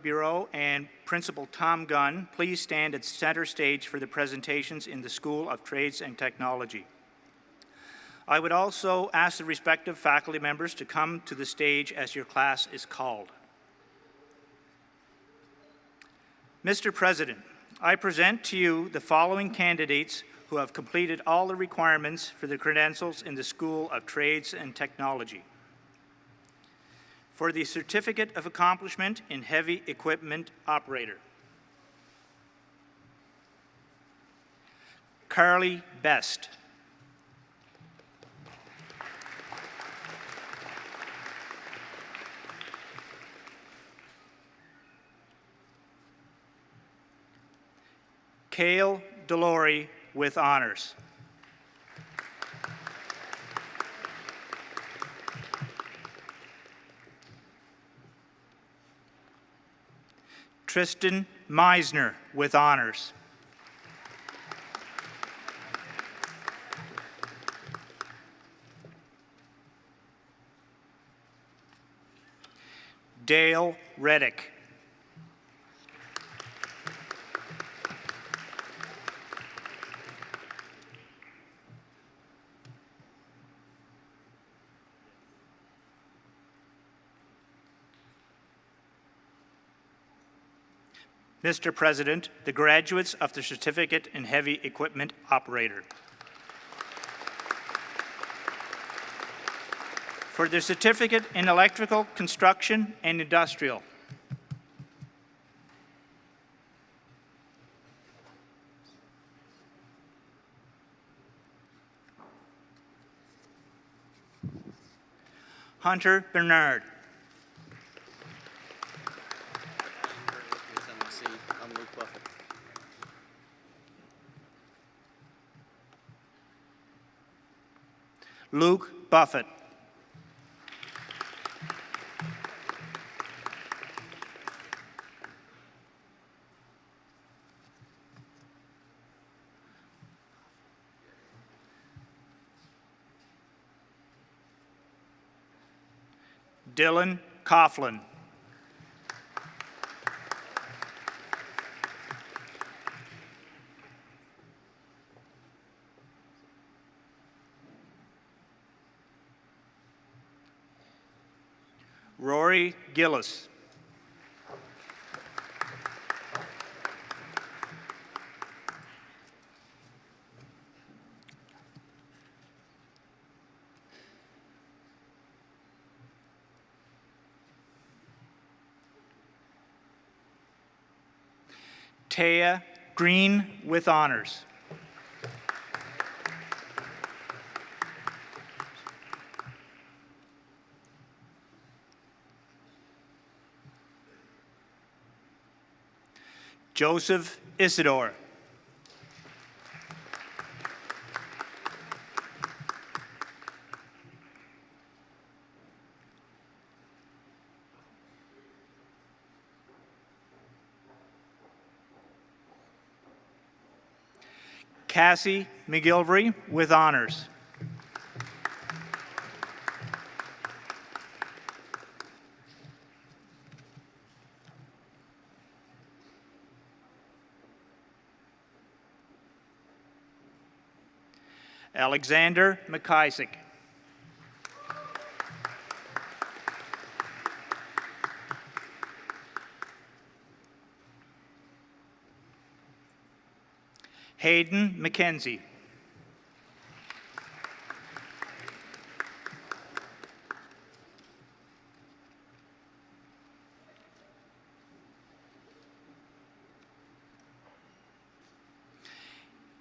Bureau and Principal Tom Gunn please stand at center stage for the presentations in the School of Trades and Technology. I would also ask the respective faculty members to come to the stage as your class is called. Mr. President, I present to you the following candidates who have completed all the requirements for the credentials in the School of Trades and Technology. For the Certificate of Accomplishment in Heavy Equipment Operator, Carly Best. Cale Delory with honors. Tristan Meisner with honors. Dale Reddick. Mr. President, the graduates of the Certificate in Heavy Equipment Operator. For the Certificate in Electrical Construction and Industrial, Hunter Bernard. Luke Buffett. Dylan Coughlin. Rory Gillis. Taya Green with honors. Joseph Isidore. Cassie McGilvery with honors. Alexander McIsaac. Hayden McKenzie.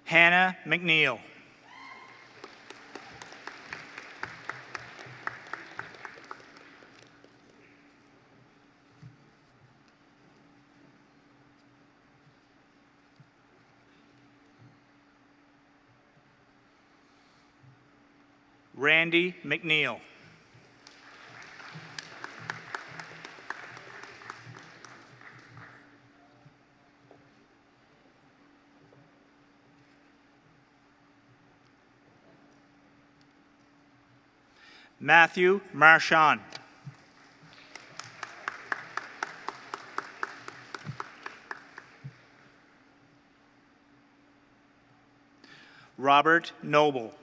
Hannah McNeil. Randy McNeil. Matthew Marchand. Robert Noble.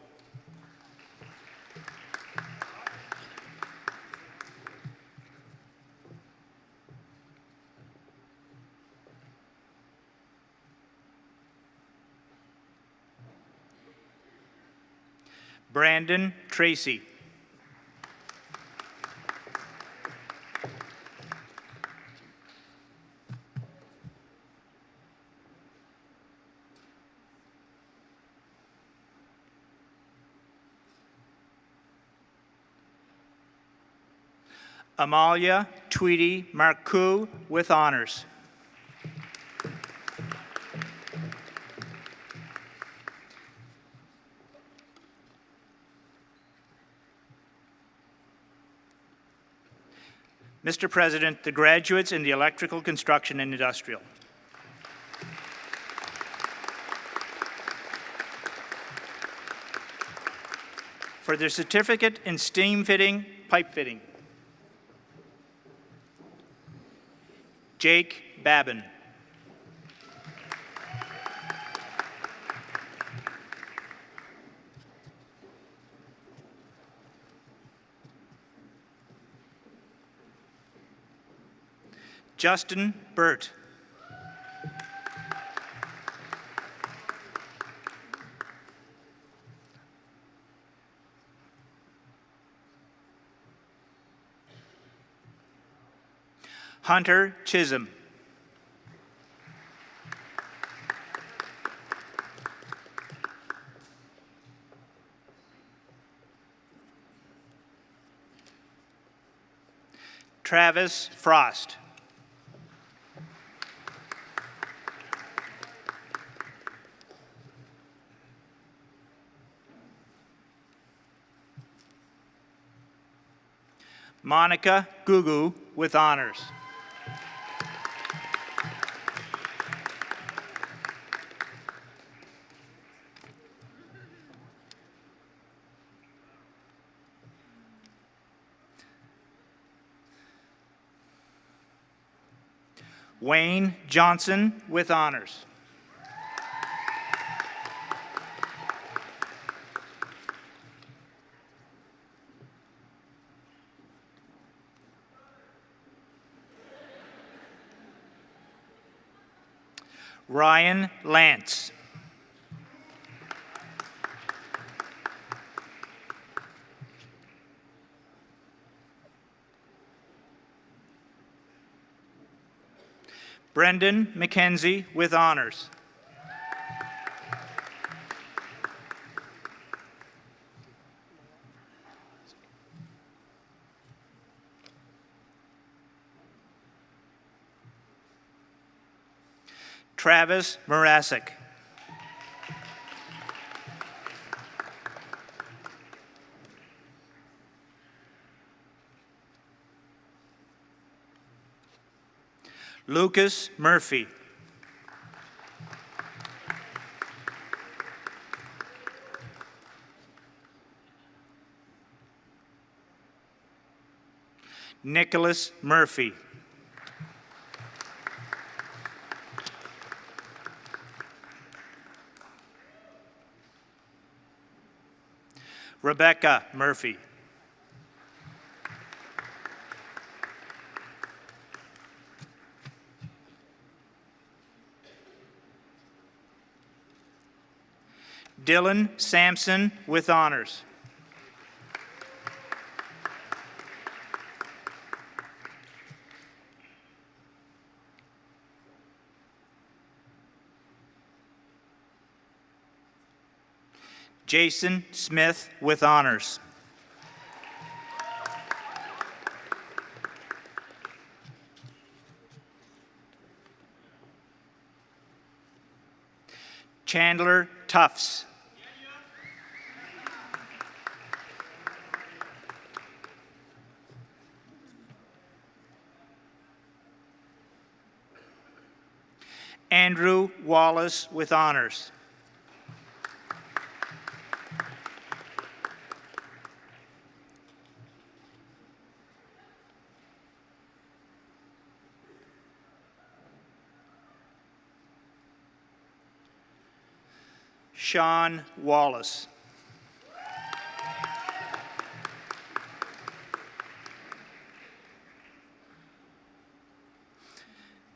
Brandon Tracy. Amalia Tweedy Marcoux with honors. Mr. President, the graduates in the electrical, construction, and industrial. For their certificate in steam fitting, pipe fitting. Jake Babin. Justin Burt. Hunter Chisholm. Travis Frost. Monica Gugu with honors. Wayne Johnson with honors. Ryan Lance. Brendan McKenzie with honors. Travis Morasic. Lucas Murphy. Nicholas Murphy. Rebecca Murphy. Dylan Sampson with honors. Jason Smith with honors. Chandler Tufts. Andrew Wallace with honors. Sean Wallace.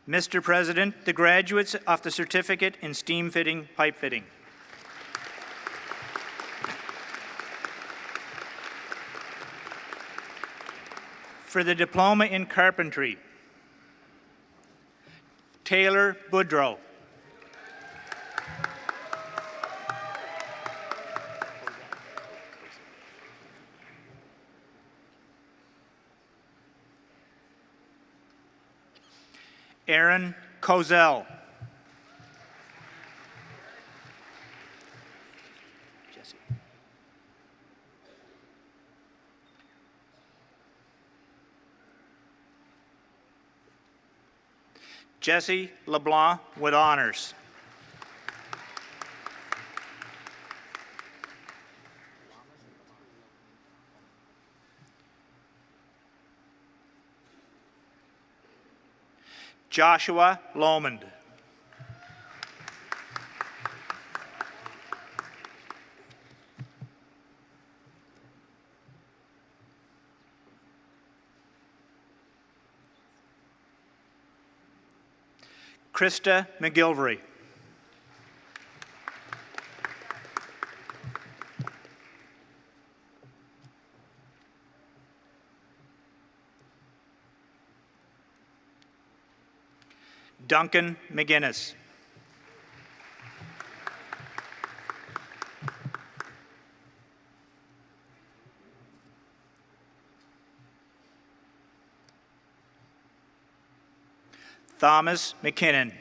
Mr. President, the graduates of the Certificate in Steam Fitting, Pipe Fitting. For the Diploma in Carpentry, Taylor Boudreau. Aaron Kozel. Jesse LeBlanc with honors. Joshua Lomond. Krista McGilvery. Duncan McGinnis. Thomas McKinnon.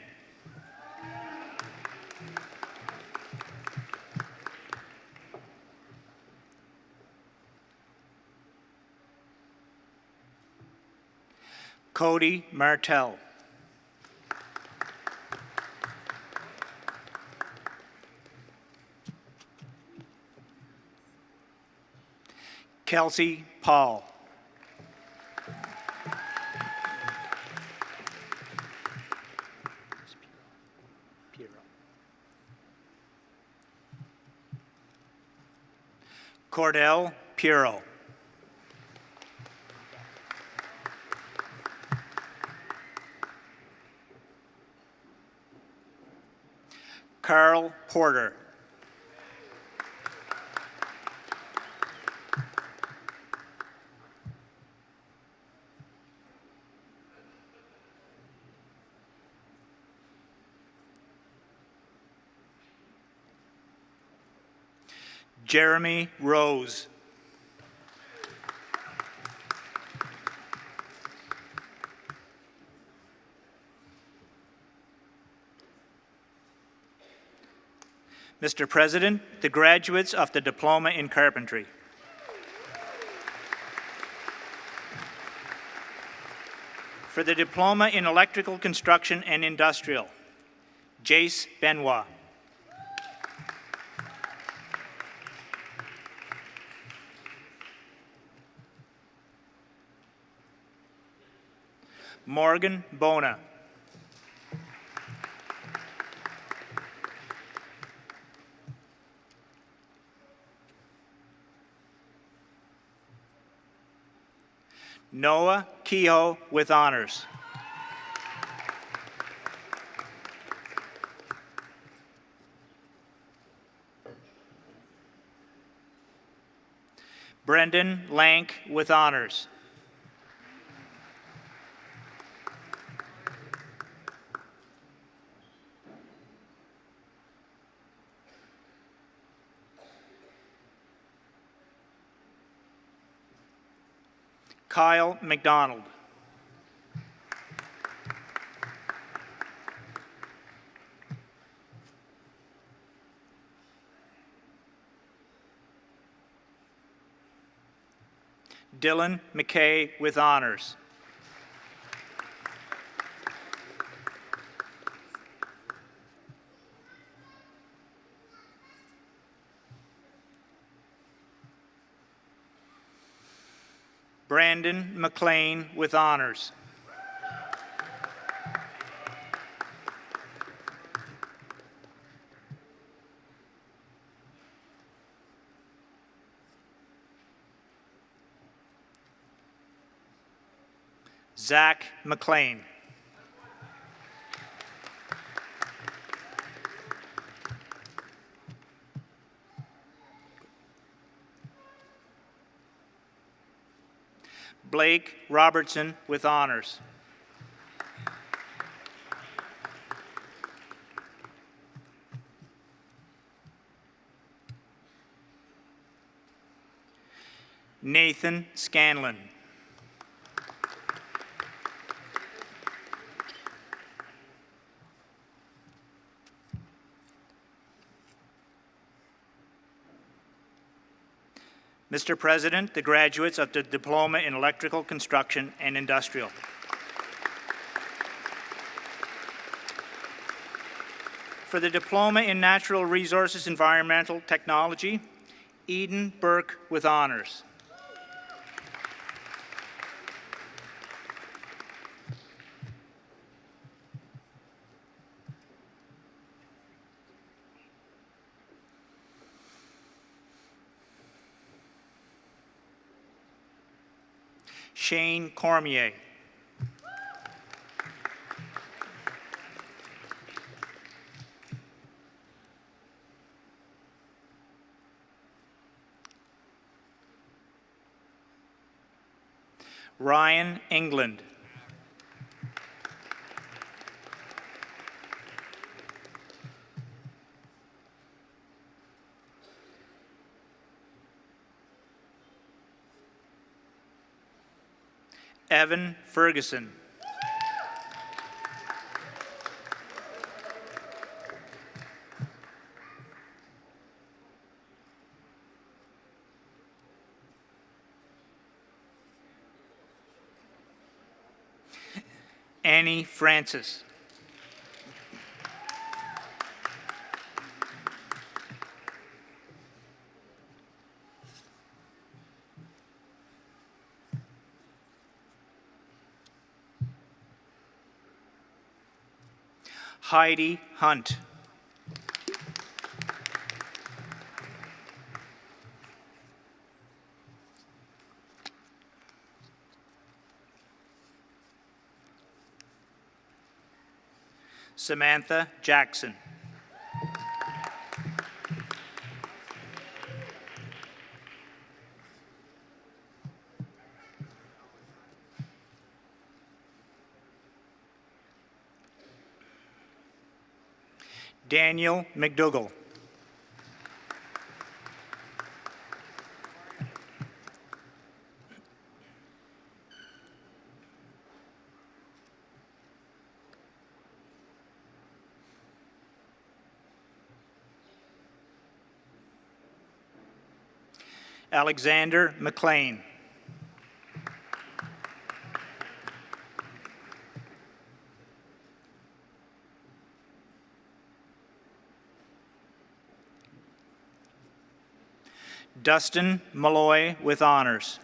Cody Martell. Kelsey Paul. Cordell Piero. Carl Porter. Jeremy Rose. Mr. President, the graduates of the Diploma in Carpentry. For the Diploma in Electrical Construction and Industrial, Jace Benoit. Morgan Bona. Noah Kehoe with honors. Brendan Lank with honors. Kyle McDonald. Dylan McKay with honors. Brandon McLean with honors. Zach McLean. Blake Robertson with honors. Nathan Scanlon. Mr. President, the graduates of the Diploma in Electrical Construction and Industrial. For the Diploma in Natural Resources Environmental Technology, Eden Burke with honors. Shane Cormier. Ryan England. Evan Ferguson. Annie Francis. Heidi Hunt. Samantha Jackson. Daniel McDougall. Alexander McLean. Dustin Malloy with honors.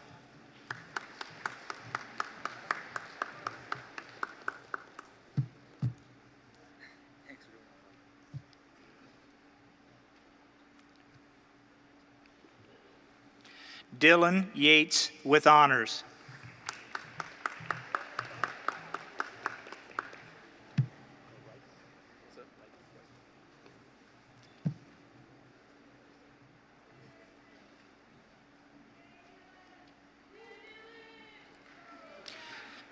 Dylan Yates with honors.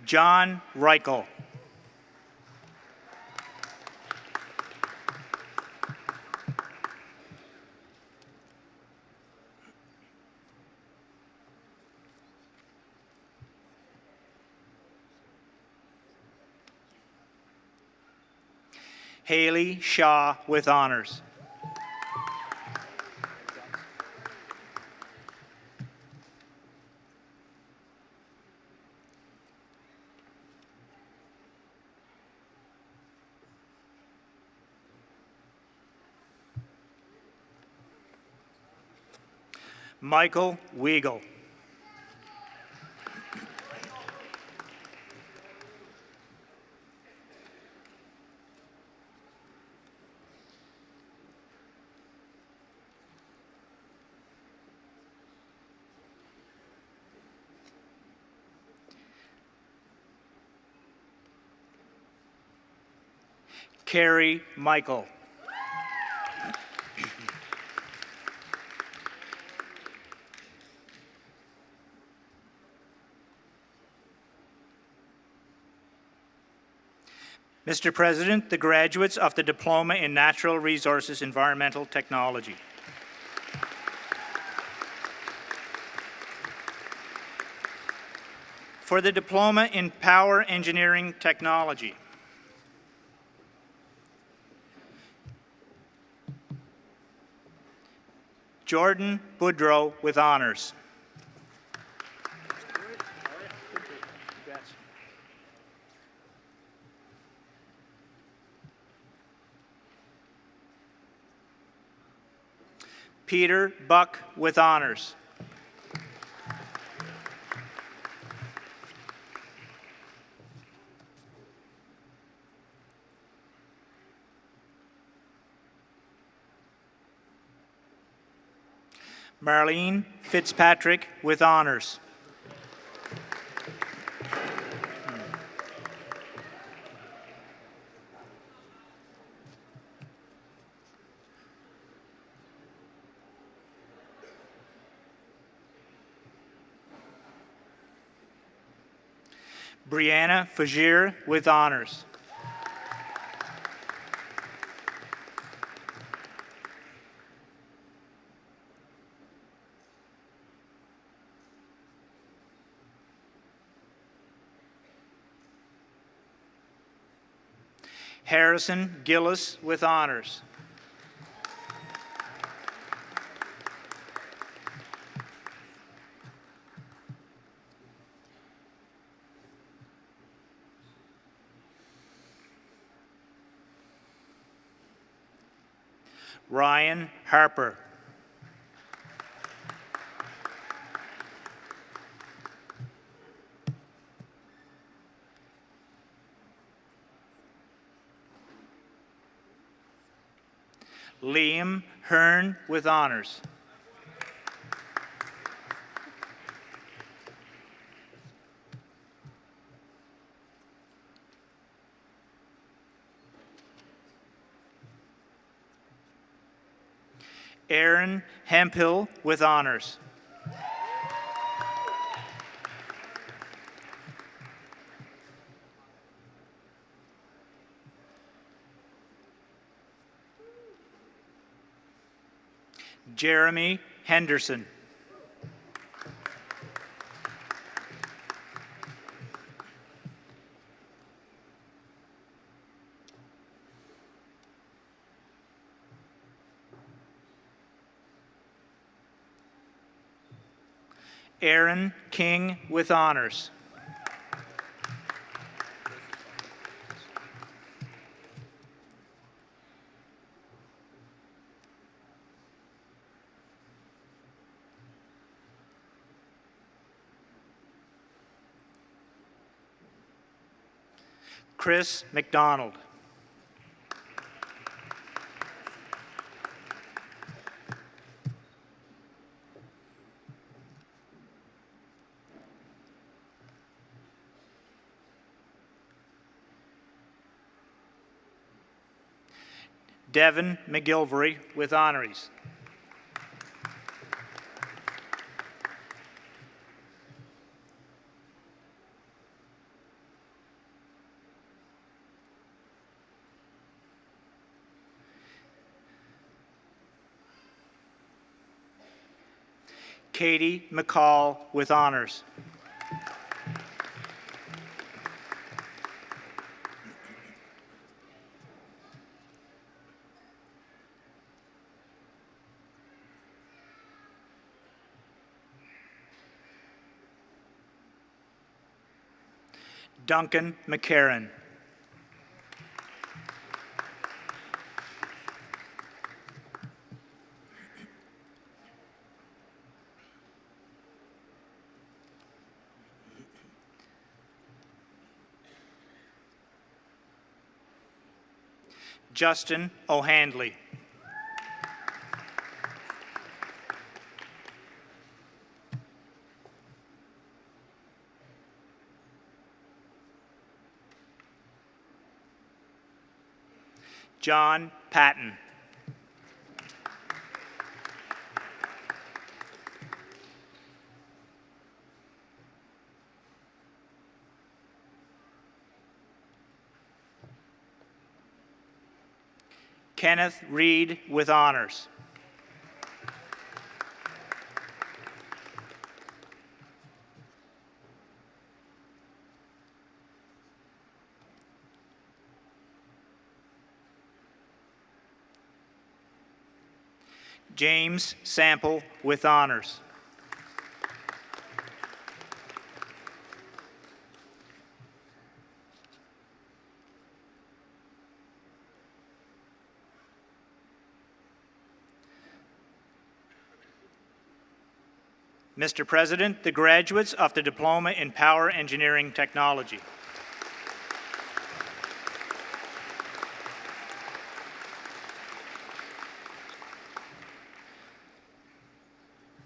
John Reichel. Haley Shaw with honors. Michael Weigel. Carrie Michael. Mr. President, the graduates of the Diploma in Natural Resources Environmental Technology. For the Diploma in Power Engineering Technology. Jordan Boudreau with honors. Peter Buck with honors. Marlene Fitzpatrick with honors. Brianna Fajir with honors. Harrison Gillis with honors. Ryan Harper. Liam Hearn with honors. Aaron Hemphill with honors. Jeremy Henderson. Aaron King with honors. Chris McDonald. Devin McGilvery with honoraries. Katie McCall with honors. Duncan McCarran. Justin O'Handley. John Patton. Kenneth Reed with honors. James Sample with honors. Mr. President, the graduates of the Diploma in Power Engineering Technology.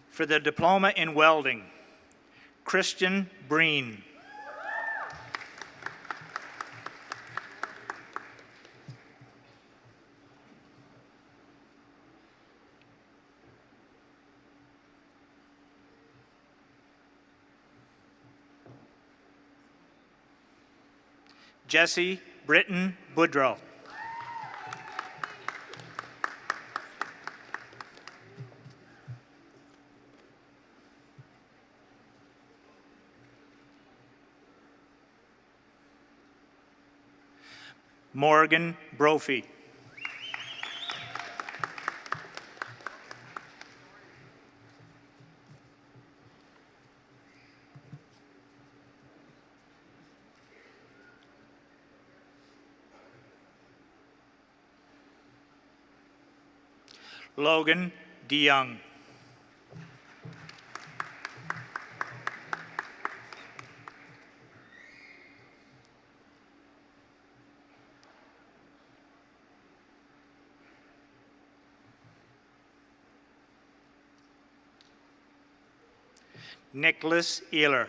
For the Diploma in Welding, Christian Breen. Jesse Britton Boudreau. Morgan Brophy. Logan DeYoung. Nicholas Ehler.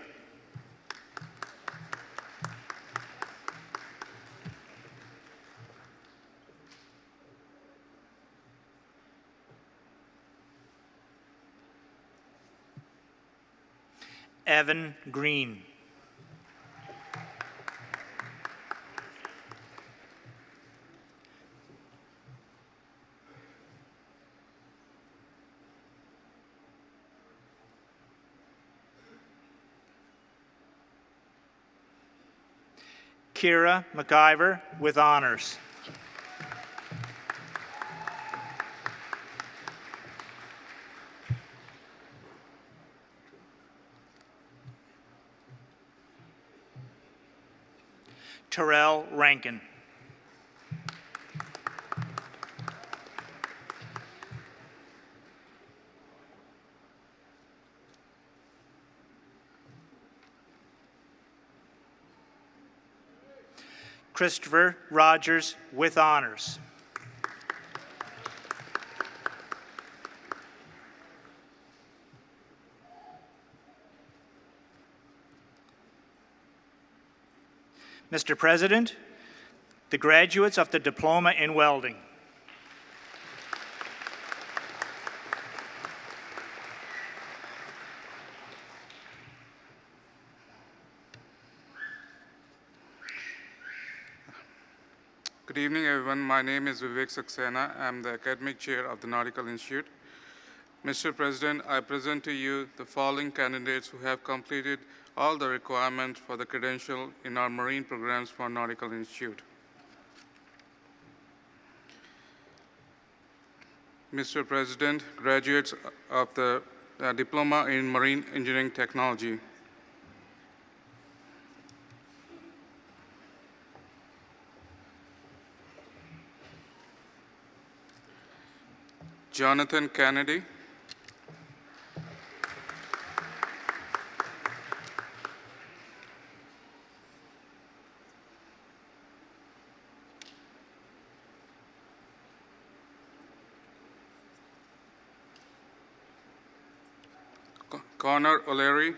Evan Green. Kira McIver with honors. Terrell Rankin. Christopher Rogers with honors. Mr. President, the graduates of the Diploma in Welding. Good evening, everyone. My name is Vivek Saxena. I'm the Academic Chair of the Nautical Institute. Mr. President, I present to you the following candidates who have completed all the requirements for the credential in our marine programs for Nautical Institute. Mr. President, graduates of the Diploma in Marine Engineering Technology. Jonathan Kennedy. Honorary.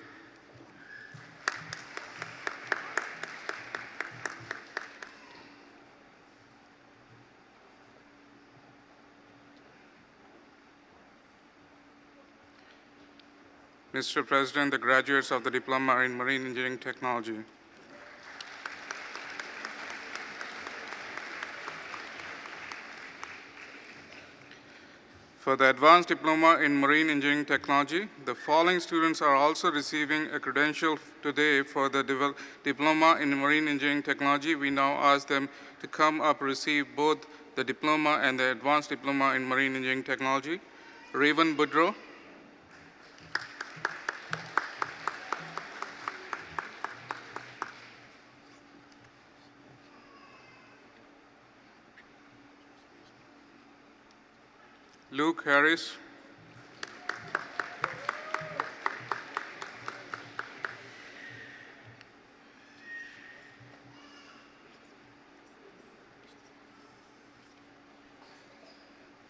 Mr. President, the graduates of the Diploma in Marine Engineering Technology. For the Advanced Diploma in Marine Engineering Technology, the following students are also receiving a credential today for the Diploma in Marine Engineering Technology. We now ask them to come up and receive both the Diploma and the Advanced Diploma in Marine Engineering Technology. Raven Boudreau. Luke Harris.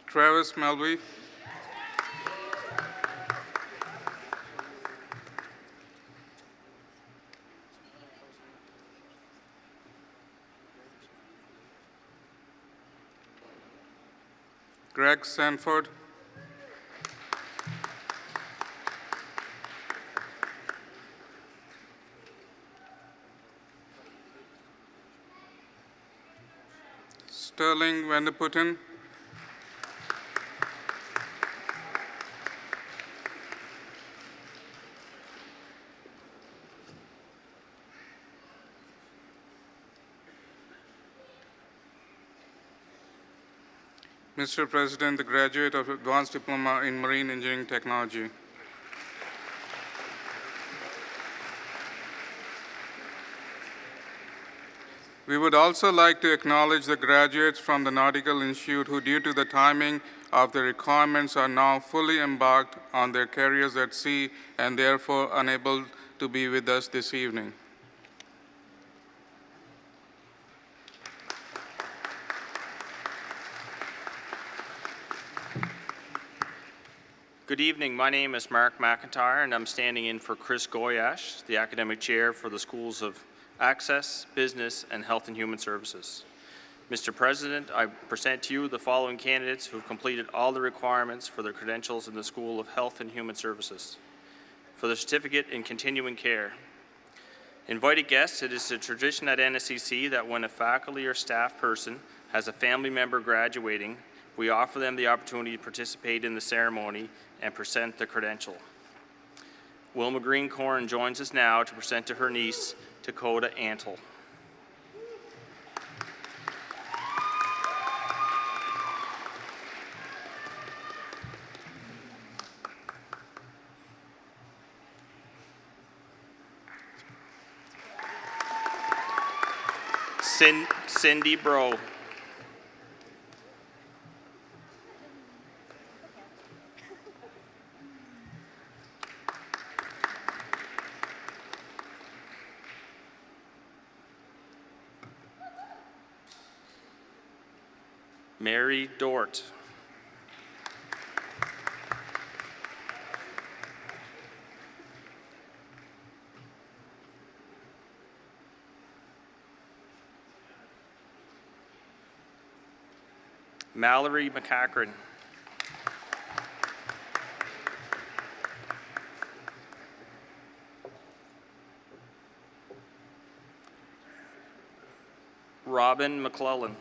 Travis Melby. Greg Sanford. Sterling Vanderputten. Mr. President, the graduate of Advanced Diploma in Marine Engineering Technology. We would also like to acknowledge the graduates from the Nautical Institute who, due to the timing of the requirements, are now fully embarked on their careers at sea and therefore unable to be with us this evening. Good evening. My name is Mark McIntyre, and I'm standing in for Chris Goyash, the Academic Chair for the Schools of Access, Business, and Health and Human Services. Mr. President, I present to you the following candidates who have completed all the requirements for their credentials in the School of Health and Human Services. For the Certificate in Continuing Care. Invited guests, it is a tradition at NSCC that when a faculty or staff person has a family member graduating, we offer them the opportunity to participate in the ceremony and present the credential. Wilma Greencorn joins us now to present to her niece, Dakota Antle. Cindy Bro. Mary Dort. Mallory McCachran. Robin McClellan.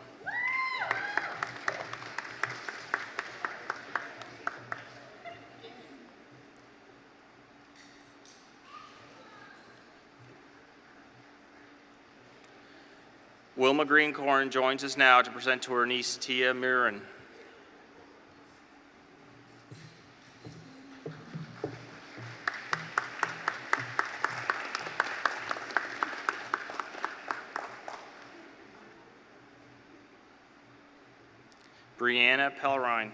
Wilma Greencorn joins us now to present to her niece, Tia Murin. Brianna Pellrine.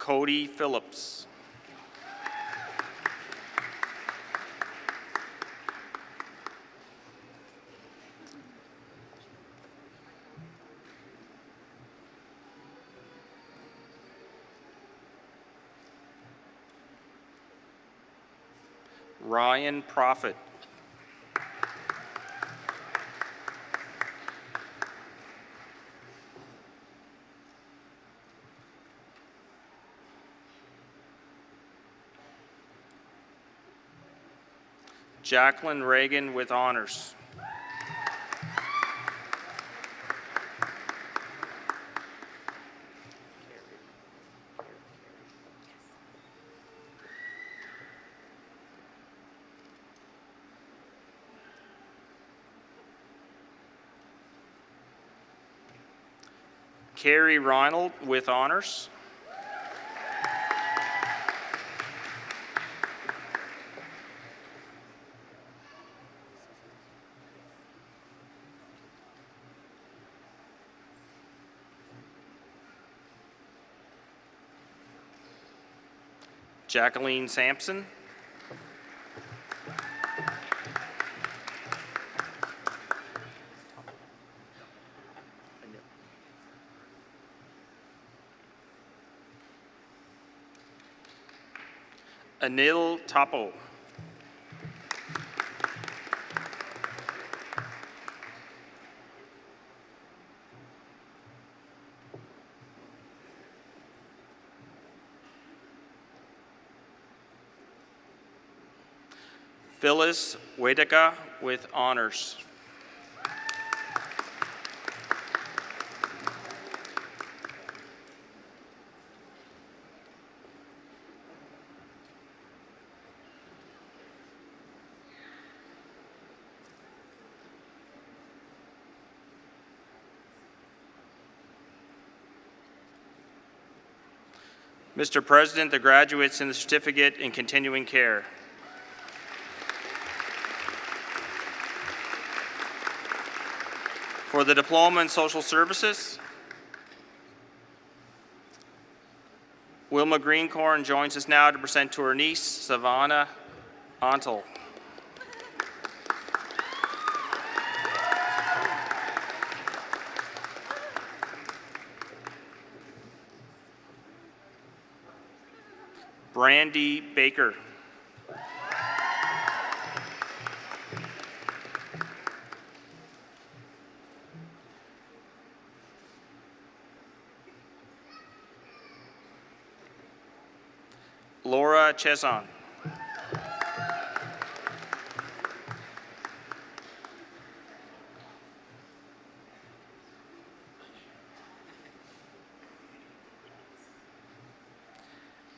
Cody Phillips. Ryan Prophet. Jacqueline Reagan with honors. Carrie Reinald with honors. Jacqueline Sampson. Anil Tapo. Phyllis Wedeka with honors. Mr. President, the graduates in the Certificate in Continuing Care. For the Diploma in Social Services, Wilma Greencorn joins us now to present to her niece, Savannah Ontel. Brandy Baker. Laura Cheson.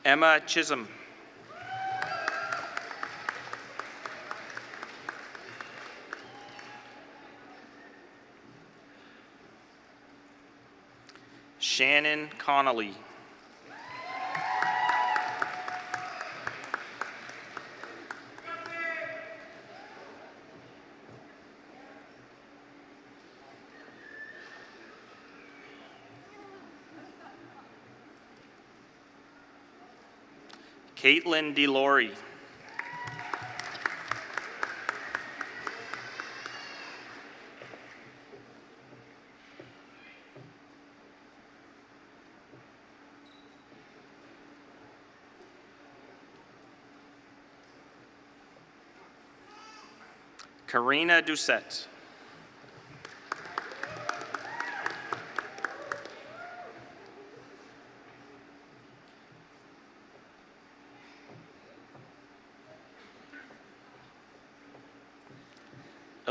Emma Chisholm. Shannon Connolly. Caitlin DeLaurie. Karina Doucette.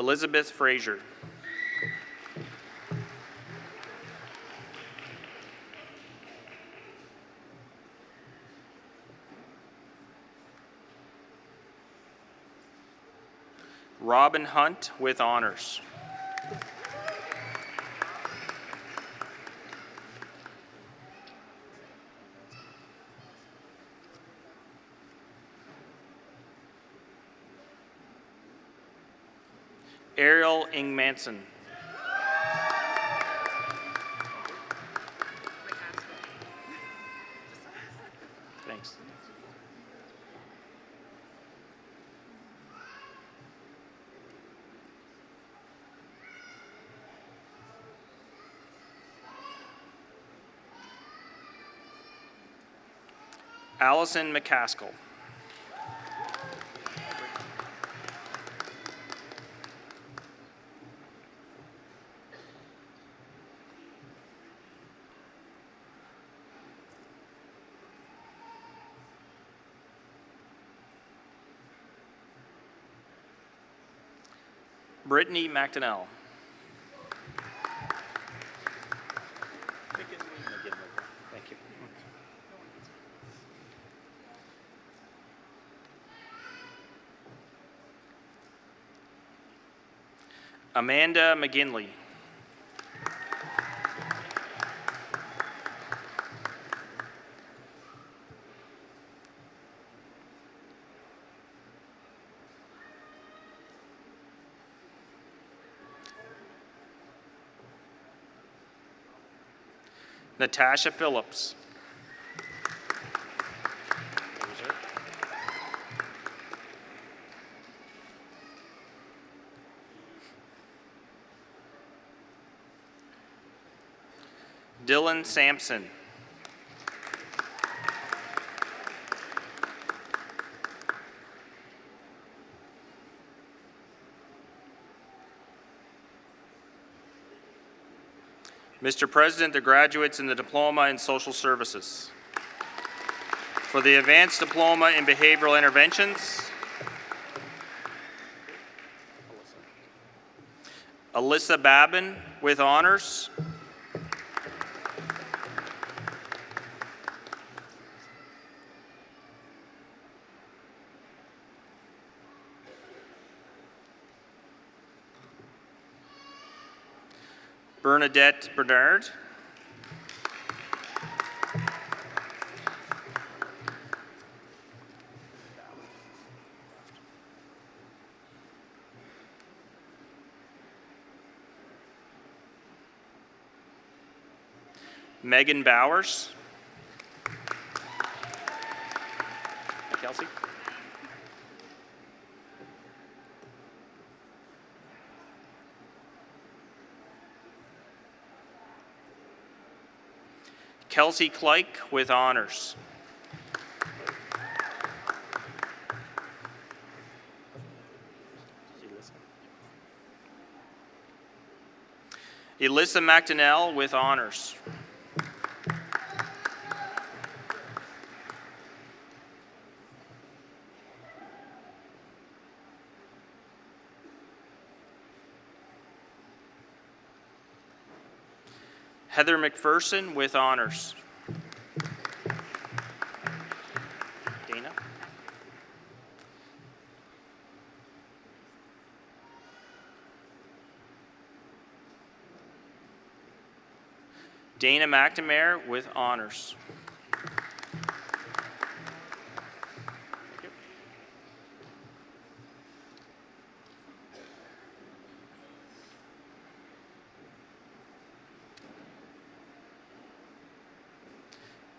Elizabeth Fraser. Robin Hunt with honors. Ariel Ingmanson. Thanks. Allison McCaskill. Brittany McNeil. Thank you. Amanda McGinley. Natasha Phillips. Dylan Sampson. Mr. President, the graduates in the Diploma in Social Services. For the Advanced Diploma in Behavioral Interventions, Alyssa Babin with honors. Bernadette Bernard. Megan Bowers. Kelsey. Kelsey Kleik with honors. Alyssa McNeil with honors. Heather McPherson with honors. Dana. Dana McNamara with honors.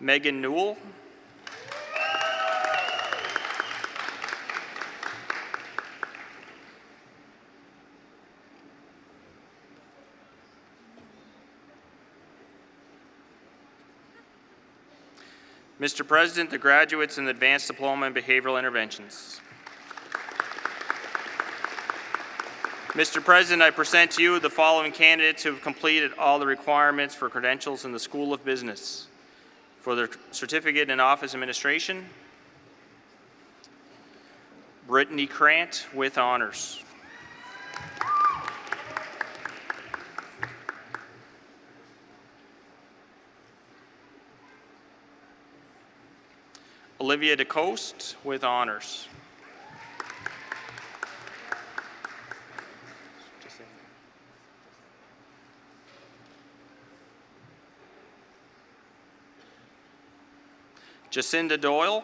Megan Newell. Mr. President, the graduates in the Advanced Diploma in Behavioral Interventions. Mr. President, I present to you the following candidates who have completed all the requirements for credentials in the School of Business. For their certificate in office administration, Brittany Krant with honors. Olivia DeCoste with honors. Jacinda Doyle.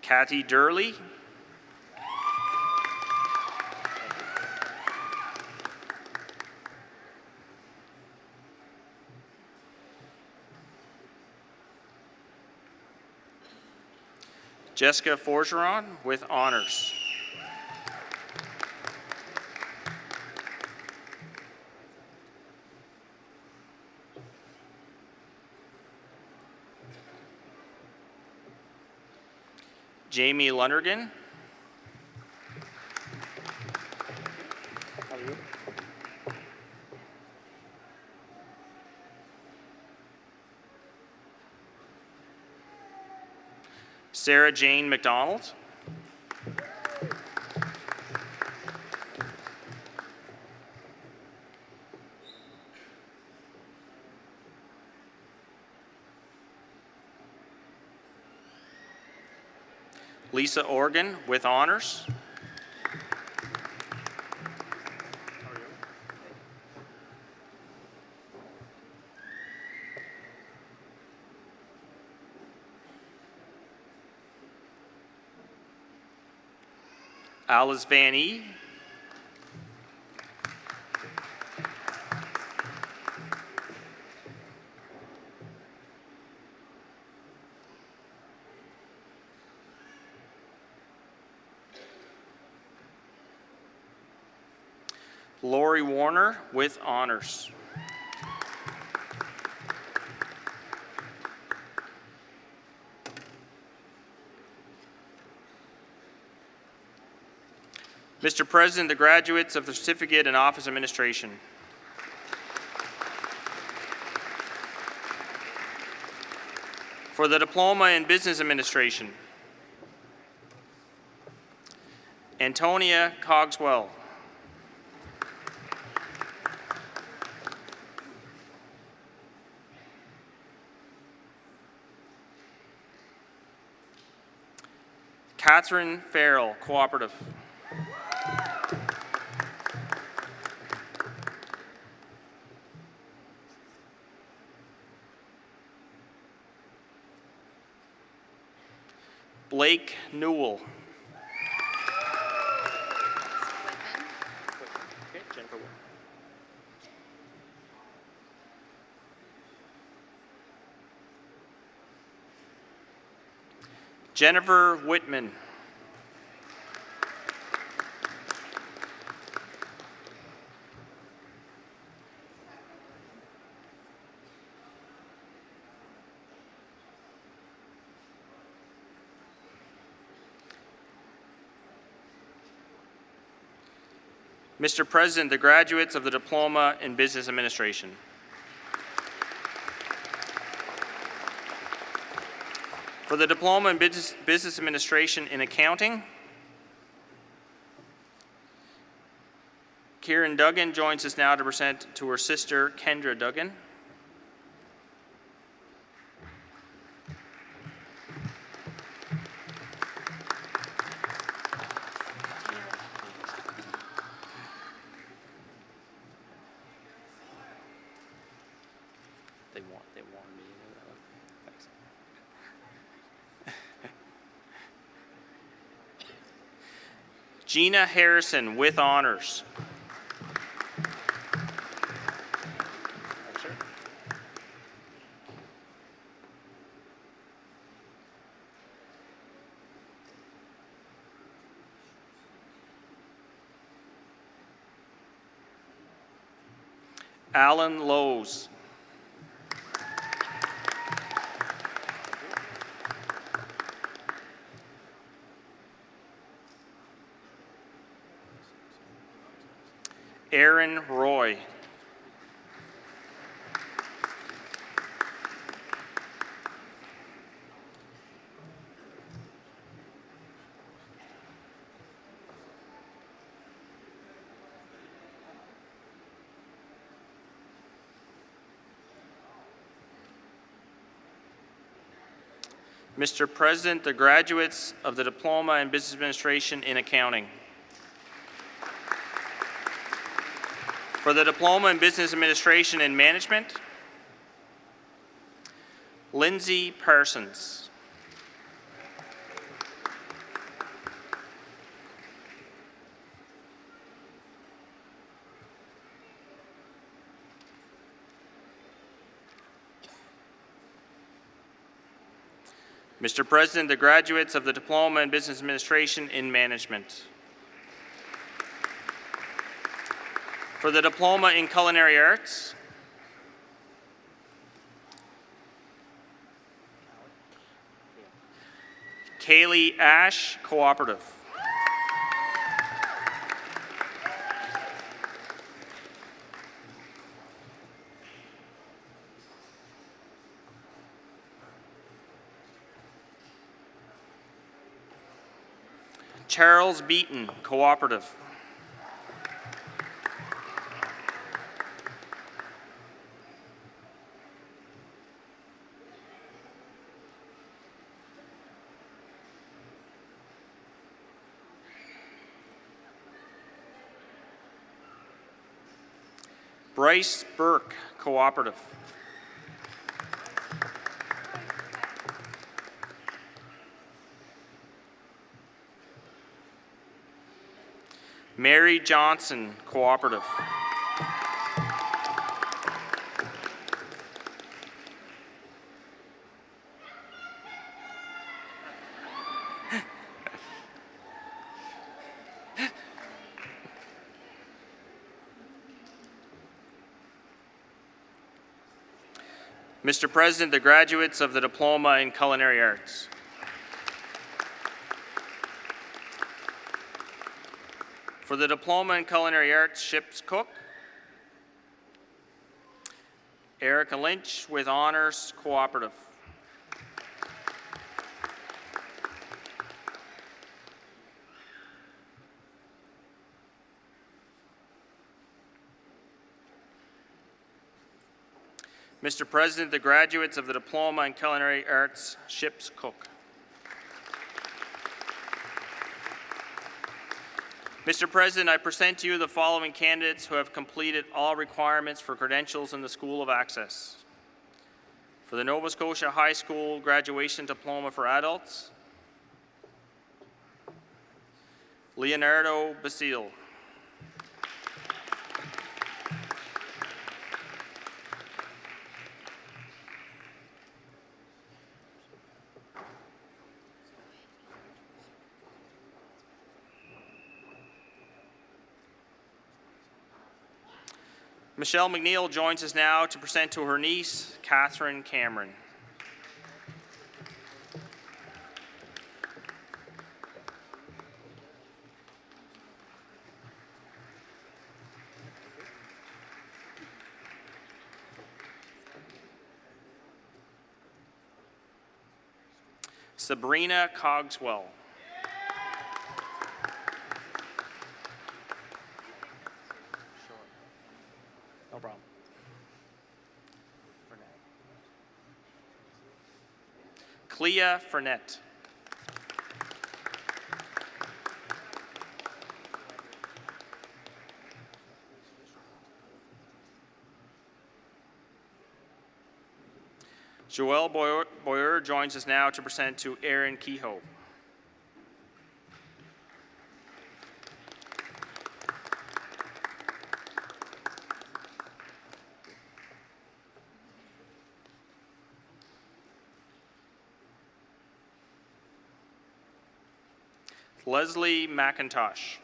Kathy Durley. Jessica Forgeron with honors. Jamie Lundergan. How are you? Sarah Jane McDonald. Lisa Organ with honors. Alice Van E. Lori Warner with honors. Mr. President, the graduates of the Certificate in Office Administration. For the Diploma in Business Administration, Antonia Cogswell. Catherine Farrell, Cooperative. Blake Newell. Jennifer Whitman. Mr. President, the graduates of the Diploma in Business Administration. For the Diploma in Business Administration in Accounting, Kieran Duggan joins us now to present to her sister, Kendra Duggan. They warned me. Thanks. Gina Harrison with honors. Alan Lowe's. Aaron Roy. Mr. President, the graduates of the Diploma in Business Administration in Accounting. For the Diploma in Business Administration and Management, Lindsay Parsons. Mr. President, the graduates of the Diploma in Business Administration in Management. For the Diploma in Culinary Arts, Kaylee Ash, Cooperative. Charles Beaton, Cooperative. Bryce Burke, Cooperative. Mary Johnson, Cooperative. Mr. President, the graduates of the Diploma in Culinary Arts. For the Diploma in Culinary Arts, Ship's Cook, Erica Lynch with honors, Cooperative. Mr. President, the graduates of the Diploma in Culinary Arts, Ship's Cook. Mr. President, I present to you the following candidates who have completed all requirements for credentials in the School of Access. For the Nova Scotia High School Graduation Diploma for Adults, Leonardo Basile. Michelle McNeil joins us now to present to her niece, Catherine Cameron. Sabrina Cogswell. No problem. Clea Furnett. Joelle Boyer joins us now to present to Erin Kehoe. Leslie McIntosh.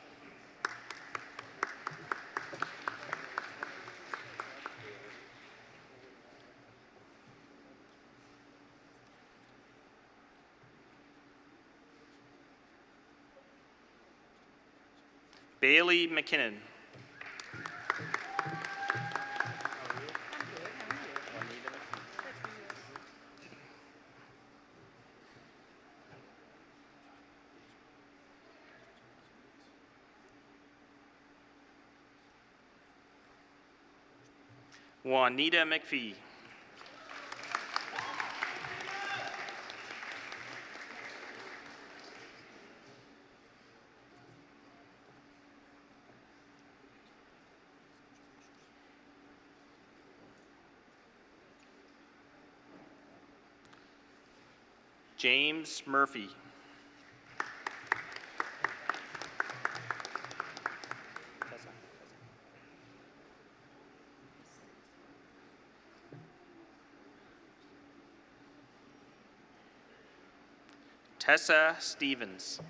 Bailey McKinnon. Juanita McPhee. James Murphy. Tessa Stevens.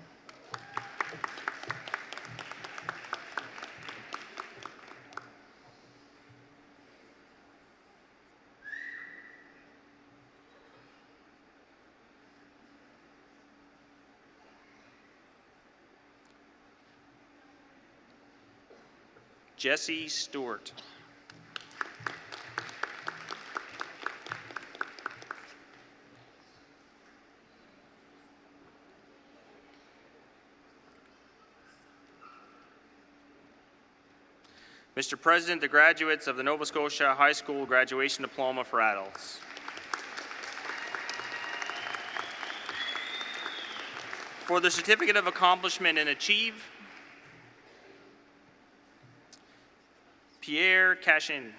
Jesse Stewart. Mr. President, the graduates of the Nova Scotia High School Graduation Diploma for Adults. For the Certificate of Accomplishment and Achieve, Pierre Cashin.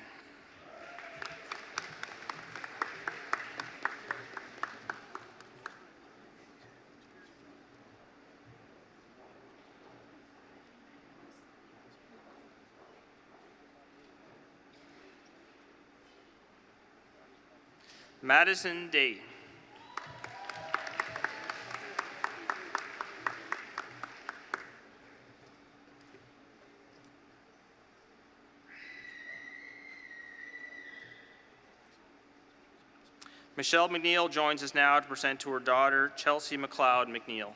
Madison Day. Michelle McNeil joins us now to present to her daughter, Chelsea McLeod McNeil.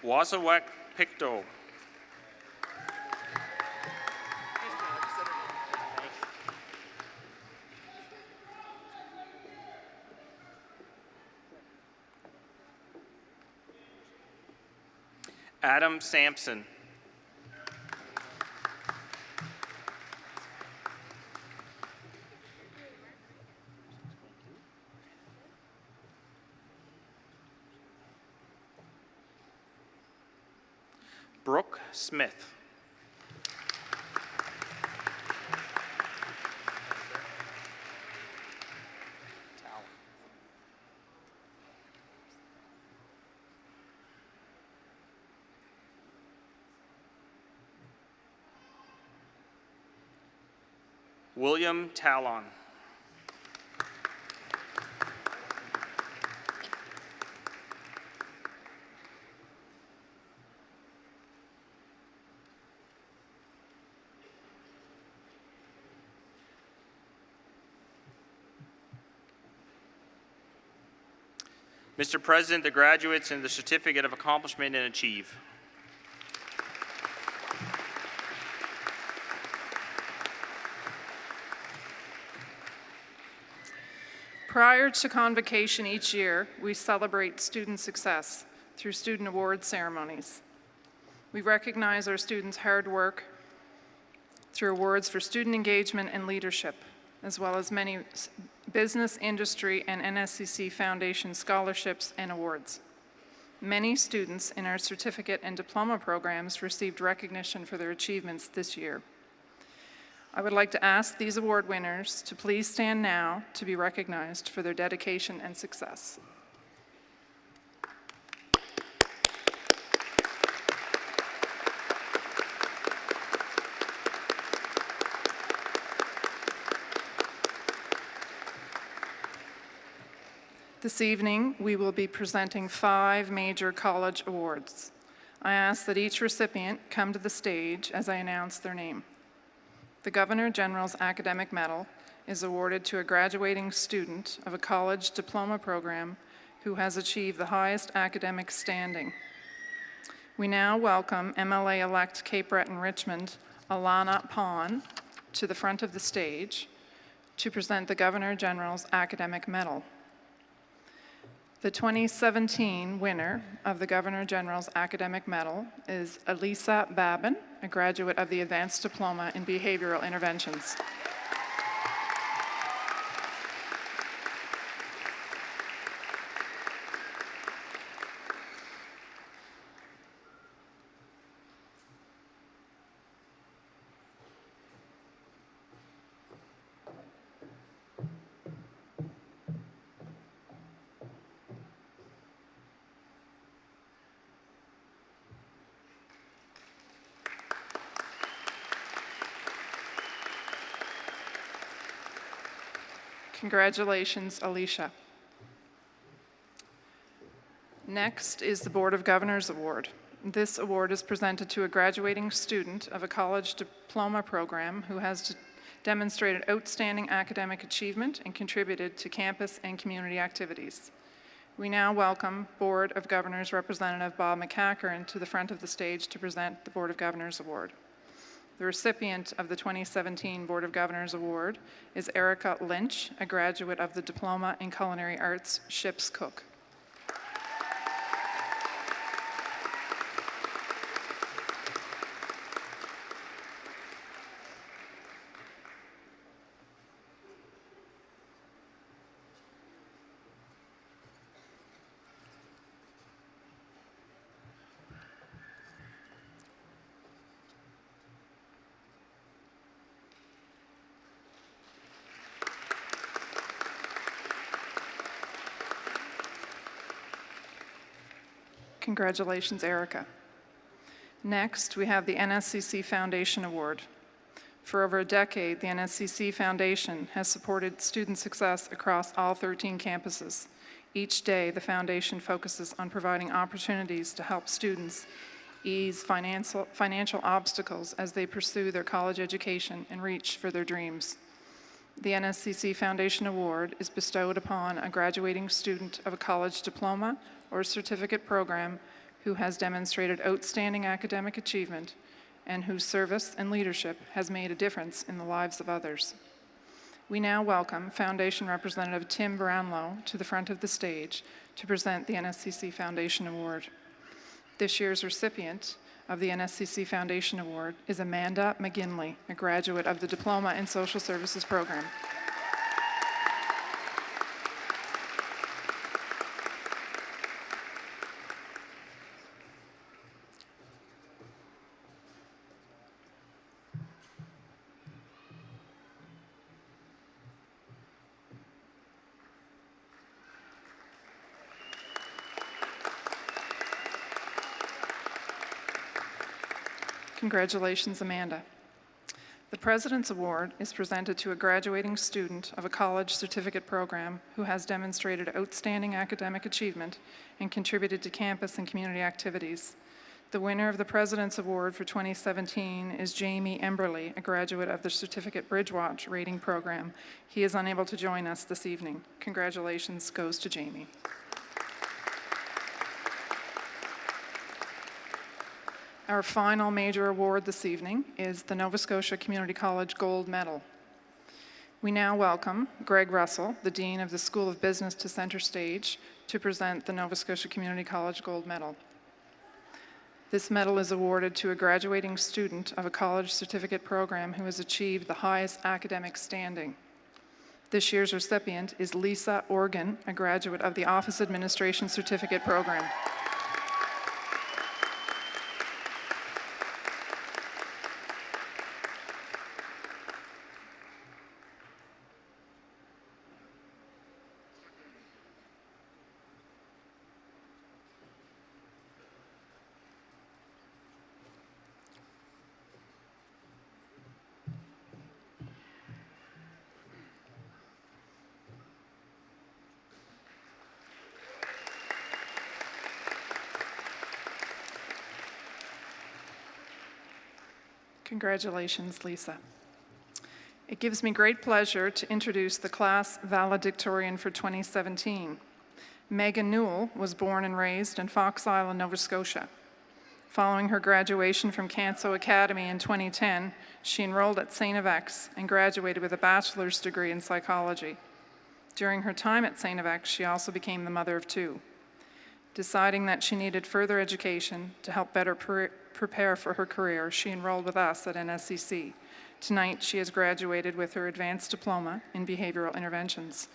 Wasawek Picto. Adam Sampson. Brooke Smith. William Talon. Mr. President, the graduates and the Certificate of Accomplishment and Achieve. Prior to Convocation each year, we celebrate student success through student award ceremonies. We recognize our students' hard work through awards for student engagement and leadership, as well as many business, industry, and NSCC Foundation scholarships and awards. Many students in our certificate and diploma programs received recognition for their achievements this year. I would like to ask these award winners to please stand now to be recognized for their dedication and success. This evening, we will be presenting 5 major college awards. I ask that each recipient come to the stage as I announce their name. The Governor General's Academic Medal is awarded to a graduating student of a college diploma program who has achieved the highest academic standing. We now welcome MLA-elect Cape Breton-Richmond, Alana Pon, to the front of the stage to present the Governor General's Academic Medal. The 2017 winner of the Governor General's Academic Medal is Elisa Babin, a graduate of the Advanced Diploma in Behavioral Interventions. Congratulations, Alicia. Next is the Board of Governors Award. This award is presented to a graduating student of a college diploma program who has demonstrated outstanding academic achievement and contributed to campus and community activities. We now welcome Board of Governors Representative Bob McCacherin to the front of the stage to present the Board of Governors Award. The recipient of the 2017 Board of Governors Award is Erica Lynch, a graduate of the Diploma in Culinary Arts, Ship's Cook. Congratulations, Erica. Next, we have the NSCC Foundation Award. For over a decade, the NSCC Foundation has supported student success across all 13 campuses. Each day, the Foundation focuses on providing opportunities to help students ease financial obstacles as they pursue their college education and reach for their dreams. The NSCC Foundation Award is bestowed upon a graduating student of a college diploma or certificate program who has demonstrated outstanding academic achievement and whose service and leadership has made a difference in the lives of others. We now welcome Foundation Representative Tim Brownlow to the front of the stage to present the NSCC Foundation Award. This year's recipient of the NSCC Foundation Award is Amanda McNeil, a graduate of the Diploma in Social Services program. Congratulations, Amanda. The President's Award is presented to a graduating student of a college certificate program who has demonstrated outstanding academic achievement and contributed to campus and community activities. The winner of the President's Award for 2017 is Jamie Emberley, a graduate of the Certificate Bridgewatch rating program. He is unable to join us this evening. Congratulations goes to Jamie. Our final major award this evening is the Nova Scotia Community College Gold Medal. We now welcome Greg Russell, the Dean of the School of Business, to center stage to present the Nova Scotia Community College Gold Medal. This medal is awarded to a graduating student of a college certificate program who has achieved the highest academic standing. This year's recipient is Lisa Organ, a graduate of the Office Administration Certificate Program. Congratulations, Lisa. It gives me great pleasure to introduce the class valedictorian for 2017. Meghan Newell was born and raised in Fox Island, Nova Scotia. Following her graduation from Canso Academy in 2010, she enrolled at St. FX and graduated with a bachelor's degree in psychology. During her time at St. FX, she also became the mother of two. Deciding that she needed further education to help better prepare for her career, she enrolled with us at NSCC. Tonight, she has graduated with her advanced diploma in behavioral interventions.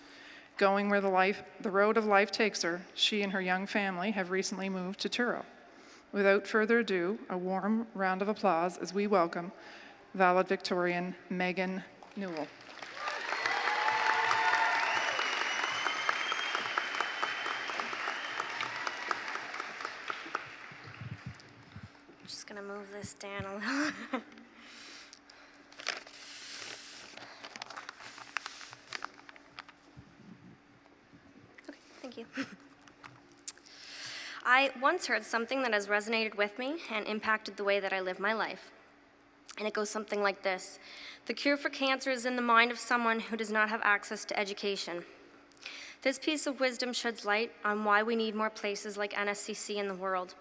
Going where the road of life takes her, she and her young family have recently moved to Truro. Without further ado, a warm round of applause as we welcome Valedictorian Meghan Newell. Just gonna move this down a little. Okay, thank you. I once heard something that has resonated with me and impacted the way that I live my life. And it goes something like this: the cure for cancer is in the mind of someone who does not have access to education. This piece of wisdom sheds light on why we need more places like NSCC in the world,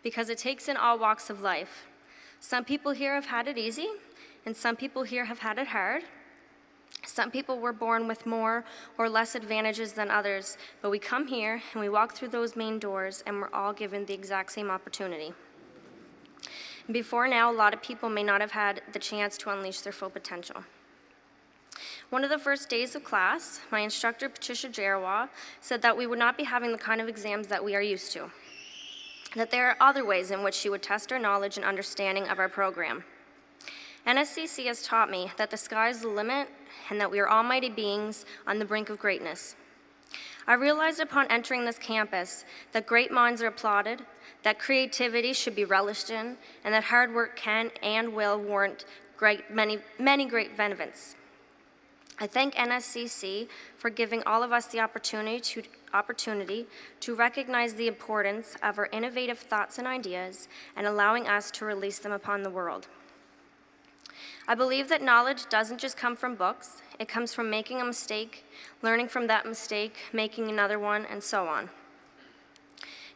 because it takes in all walks of life. Some people here have had it easy, and some people here have had it hard. Some people were born with more or less advantages than others, but we come here and we walk through those main doors and we're all given the exact same opportunity. Before now, a lot of people may not have had the chance to unleash their full potential. One of the first days of class, my instructor, Patricia Jarawa, said that we would not be having the kind of exams that we are used to, that there are other ways in which she would test our knowledge and understanding of our program. NSCC has taught me that the sky is the limit and that we are almighty beings on the brink of greatness. I realized upon entering this campus that great minds are applauded, that creativity should be relished in, and that hard work can and will warrant many great benefits. I thank NSCC for giving all of us the opportunity to recognize the importance of our innovative thoughts and ideas and allowing us to release them upon the world. I believe that knowledge doesn't just come from books, it comes from making a mistake, learning from that mistake, making another one, and so on.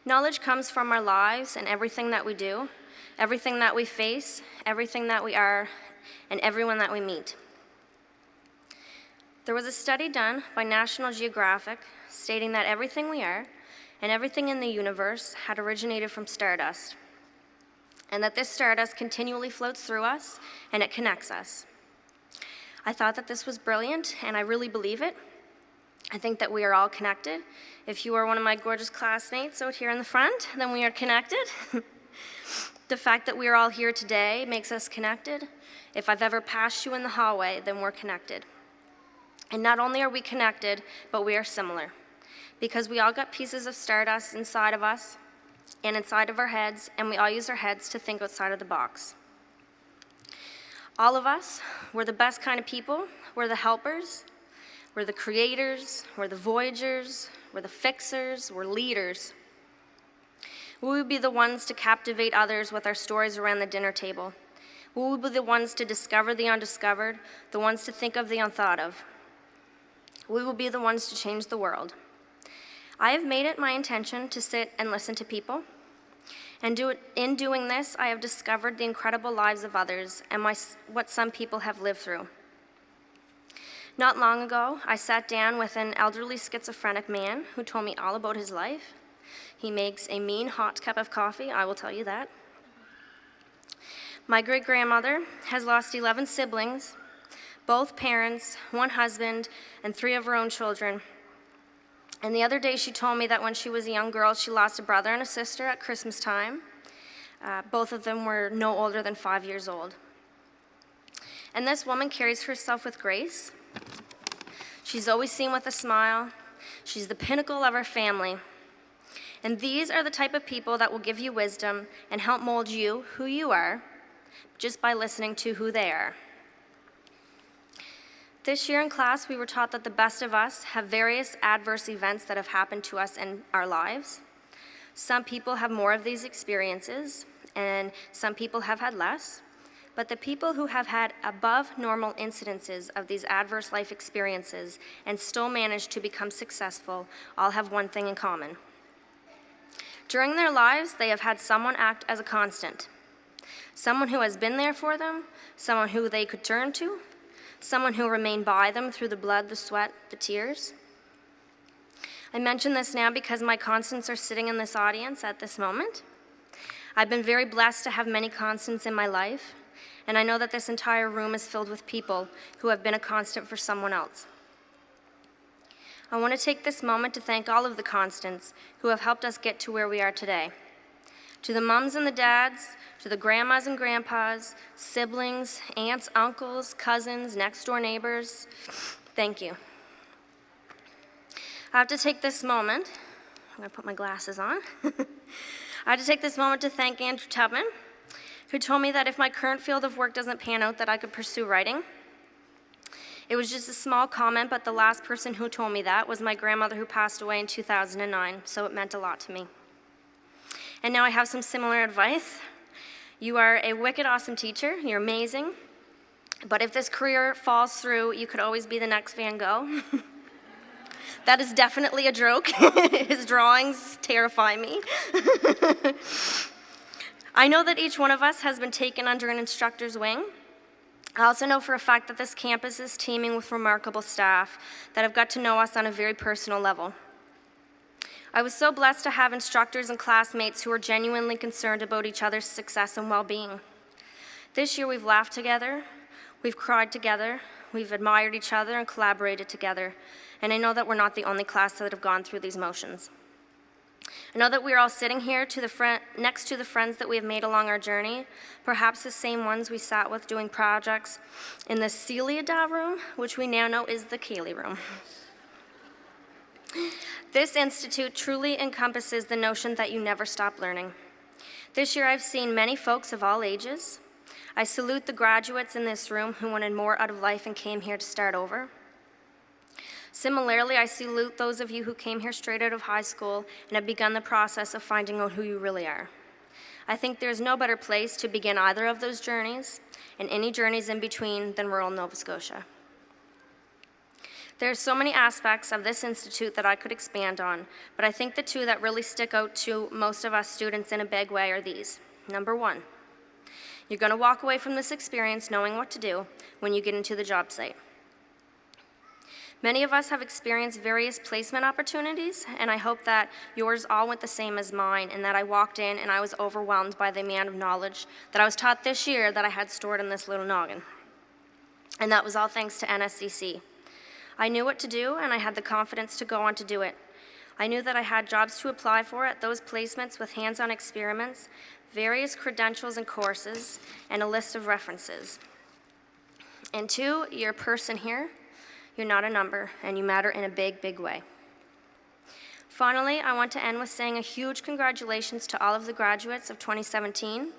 Knowledge comes from our lives and everything that we do, everything that we face, everything that we are, and everyone that we meet. There was a study done by National Geographic stating that everything we are and everything in the universe had originated from stardust, and that this stardust continually floats through us and it connects us. I thought that this was brilliant, and I really believe it. I think that we are all connected. If you are one of my gorgeous classmates out here in the front, then we are connected. The fact that we are all here today makes us connected. If I've ever passed you in the hallway, then we're connected. And not only are we connected, but we are similar, because we all got pieces of stardust inside of us and inside of our heads, and we all use our heads to think outside of the box. All of us, we're the best kind of people. We're the helpers, we're the creators, we're the voyagers, we're the fixers, we're leaders. We will be the ones to captivate others with our stories around the dinner table. We will be the ones to discover the undiscovered, the ones to think of the unthought of. We will be the ones to change the world. I have made it my intention to sit and listen to people. And in doing this, I have discovered the incredible lives of others and what some people have lived through. Not long ago, I sat down with an elderly schizophrenic man who told me all about his life. He makes a mean hot cup of coffee, I will tell you that. My great-grandmother has lost 11 siblings, both parents, one husband, and 3 of her own children. And the other day she told me that when she was a young girl, she lost a brother and a sister at Christmas time. Both of them were no older than 5 years old. And this woman carries herself with grace. She's always seen with a smile. She's the pinnacle of her family. And these are the type of people that will give you wisdom and help mold you, who you are, just by listening to who they are. This year in class, we were taught that the best of us have various adverse events that have happened to us in our lives. Some people have more of these experiences, and some people have had less. But the people who have had above normal incidences of these adverse life experiences and still managed to become successful all have one thing in common. During their lives, they have had someone act as a constant. Someone who has been there for them, someone who they could turn to, someone who remained by them through the blood, the sweat, the tears. I mention this now because my constants are sitting in this audience at this moment. I've been very blessed to have many constants in my life, and I know that this entire room is filled with people who have been a constant for someone else. I want to take this moment to thank all of the constants who have helped us get to where we are today. To the mums and the dads, to the grandmas and grandpas, siblings, aunts, uncles, cousins, next-door neighbors, thank you. I have to take this moment, I'm going to put my glasses on. I have to take this moment to thank Andrew Tubman, who told me that if my current field of work doesn't pan out, that I could pursue writing. It was just a small comment, but the last person who told me that was my grandmother, who passed away in 2009, so it meant a lot to me. And now I have some similar advice. You are a wicked awesome teacher, you're amazing, but if this career falls through, you could always be the next Van Gogh. That is definitely a joke. His drawings terrify me. I know that each one of us has been taken under an instructor's wing. I also know for a fact that this campus is teeming with remarkable staff that have got to know us on a very personal level. I was so blessed to have instructors and classmates who are genuinely concerned about each other's success and well-being. This year we've laughed together, we've cried together, we've admired each other and collaborated together, and I know that we're not the only class that have gone through these motions. I know that we are all sitting here next to the friends that we have made along our journey, perhaps the same ones we sat with doing projects in the Celia room, which we now know is the Kaylee room. This institute truly encompasses the notion that you never stop learning. This year I've seen many folks of all ages. I salute the graduates in this room who wanted more out of life and came here to start over. Similarly, I salute those of you who came here straight out of high school and have begun the process of finding out who you really are. I think there's no better place to begin either of those journeys, and any journeys in between, than rural Nova Scotia. There are so many aspects of this institute that I could expand on, but I think the two that really stick out to most of us students in a big way are these. Number one, you're going to walk away from this experience knowing what to do when you get into the job site. Many of us have experienced various placement opportunities, and I hope that yours all went the same as mine, and that I walked in and I was overwhelmed by the amount of knowledge that I was taught this year that I had stored in this little noggin. And that was all thanks to NSCC. I knew what to do, and I had the confidence to go on to do it. I knew that I had jobs to apply for at those placements with hands-on experiments, various credentials and courses, and a list of references. And two, you're a person here. You're not a number, and you matter in a big, big way. Finally, I want to end with saying a huge congratulations to all of the graduates of 2017.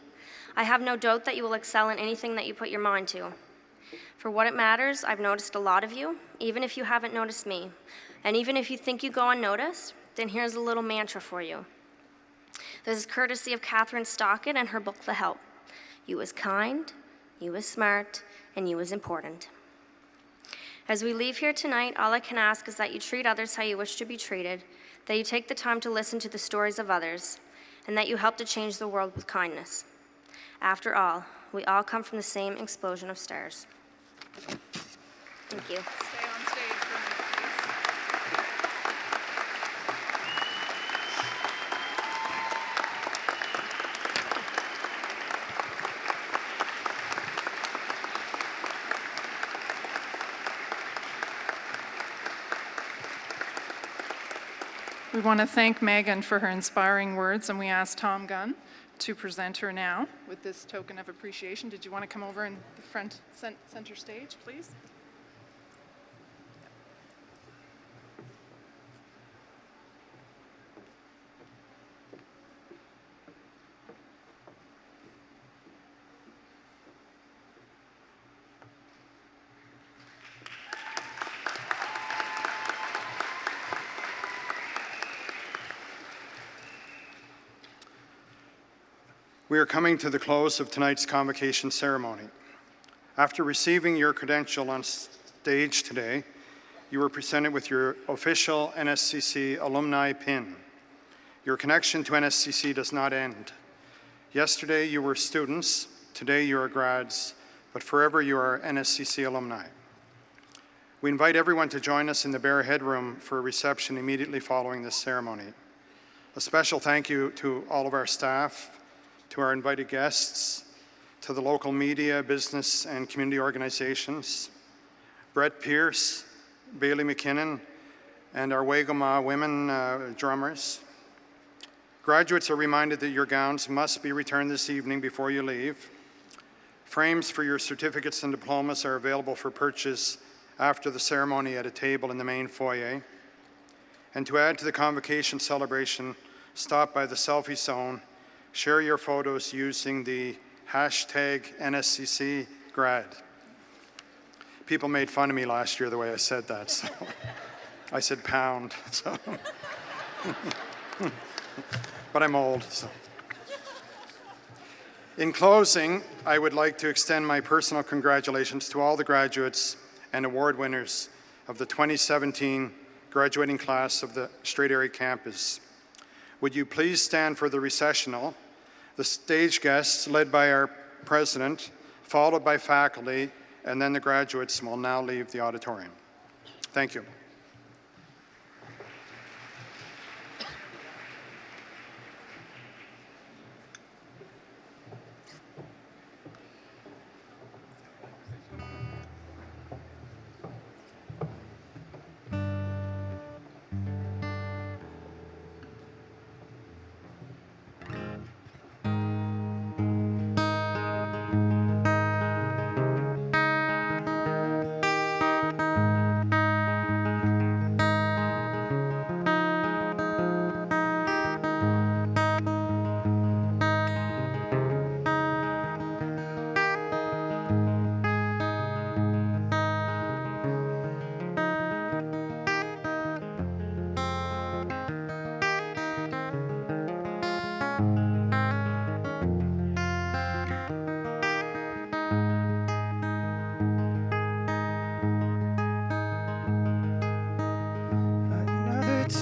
I have no doubt that you will excel in anything that you put your mind to. For what it matters, I've noticed a lot of you, even if you haven't noticed me. And even if you think you go unnoticed, then here's a little mantra for you. This is courtesy of Catherine Stockett and her book, The Help. You is kind, you is smart, and you is important. As we leave here tonight, all I can ask is that you treat others how you wish to be treated, that you take the time to listen to the stories of others, and that you help to change the world with kindness. After all, we all come from the same explosion of stars. Thank you. Stay on stage for a minute, please. We want to thank Meghan for her inspiring words, and we ask Tom Gunn to present her now with this token of appreciation. Did you want to come over in the front center stage, please? We are coming to the close of tonight's convocation ceremony. After receiving your credential on stage today, you were presented with your official NSCC alumni pin. Your connection to NSCC does not end. Yesterday you were students, today you are grads, but forever you are NSCC alumni. We invite everyone to join us in the Bear Headroom for a reception immediately following this ceremony. A special thank you to all of our staff, to our invited guests, to the local media, business, and community organizations, Brett Pierce, Bailey McKinnon, and our Waigama women drummers. Graduates are reminded that your gowns must be returned this evening before you leave. Frames for your certificates and diplomas are available for purchase after the ceremony at a table in the main foyer. And to add to the convocation celebration, stop by the selfie zone. Share your photos using the hashtag NSCC grad. People made fun of me last year the way I said that, so I said pound. So. But I'm old. So. In closing, I would like to extend my personal congratulations to all the graduates and award winners of the 2017 graduating class of the Strait Area campus. Would you please stand for the recessional? The stage guests, led by our president, followed by faculty, and then the graduates will now leave the auditorium. Thank you.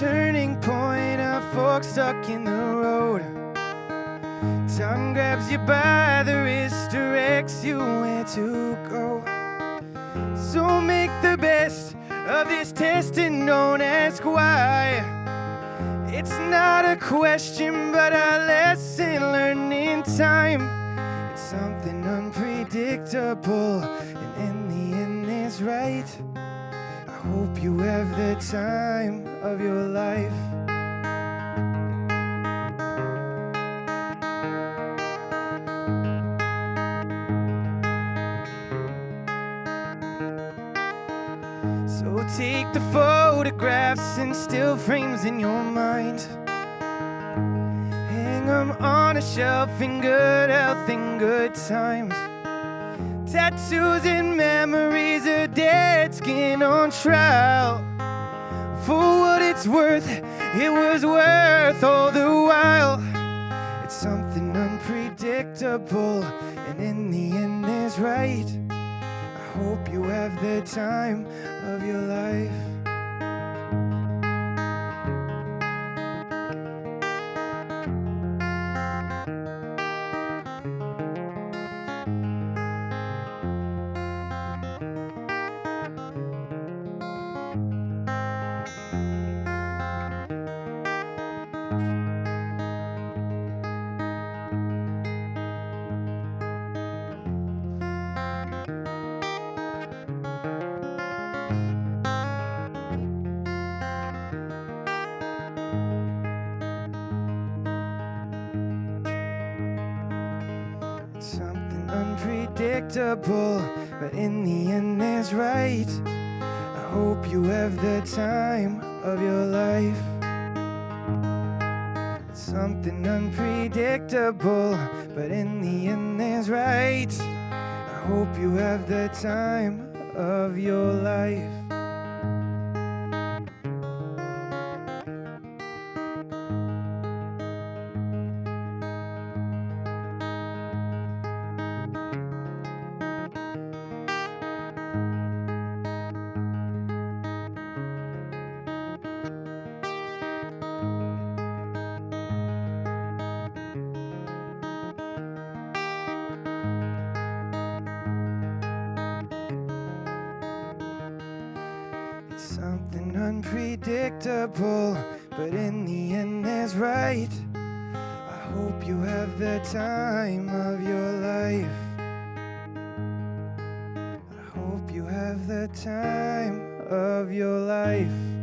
Turning point, a fork stuck in the road. Time grabs you by the wrist, directs you where to go. So make the best of this test and don't ask why. It's not a question, but a lesson learned in time. It's something unpredictable, and in the end it's right. I hope you have the time of your life. So take the photographs and still frames in your mind. Hang them on a shelf in good health and good times. Tattoos and memories of dead skin on trial. For what it's worth, it was worth all the while. It's something unpredictable, and in the end is right. I hope you have the time of your life. Something unpredictable, but in the end is right. I hope you have the time of your life. It's something unpredictable, but in the end is right. I hope you have the time of your life. Something unpredictable, but in the end is right. I hope you have the time of your life. I hope you have the time of your life.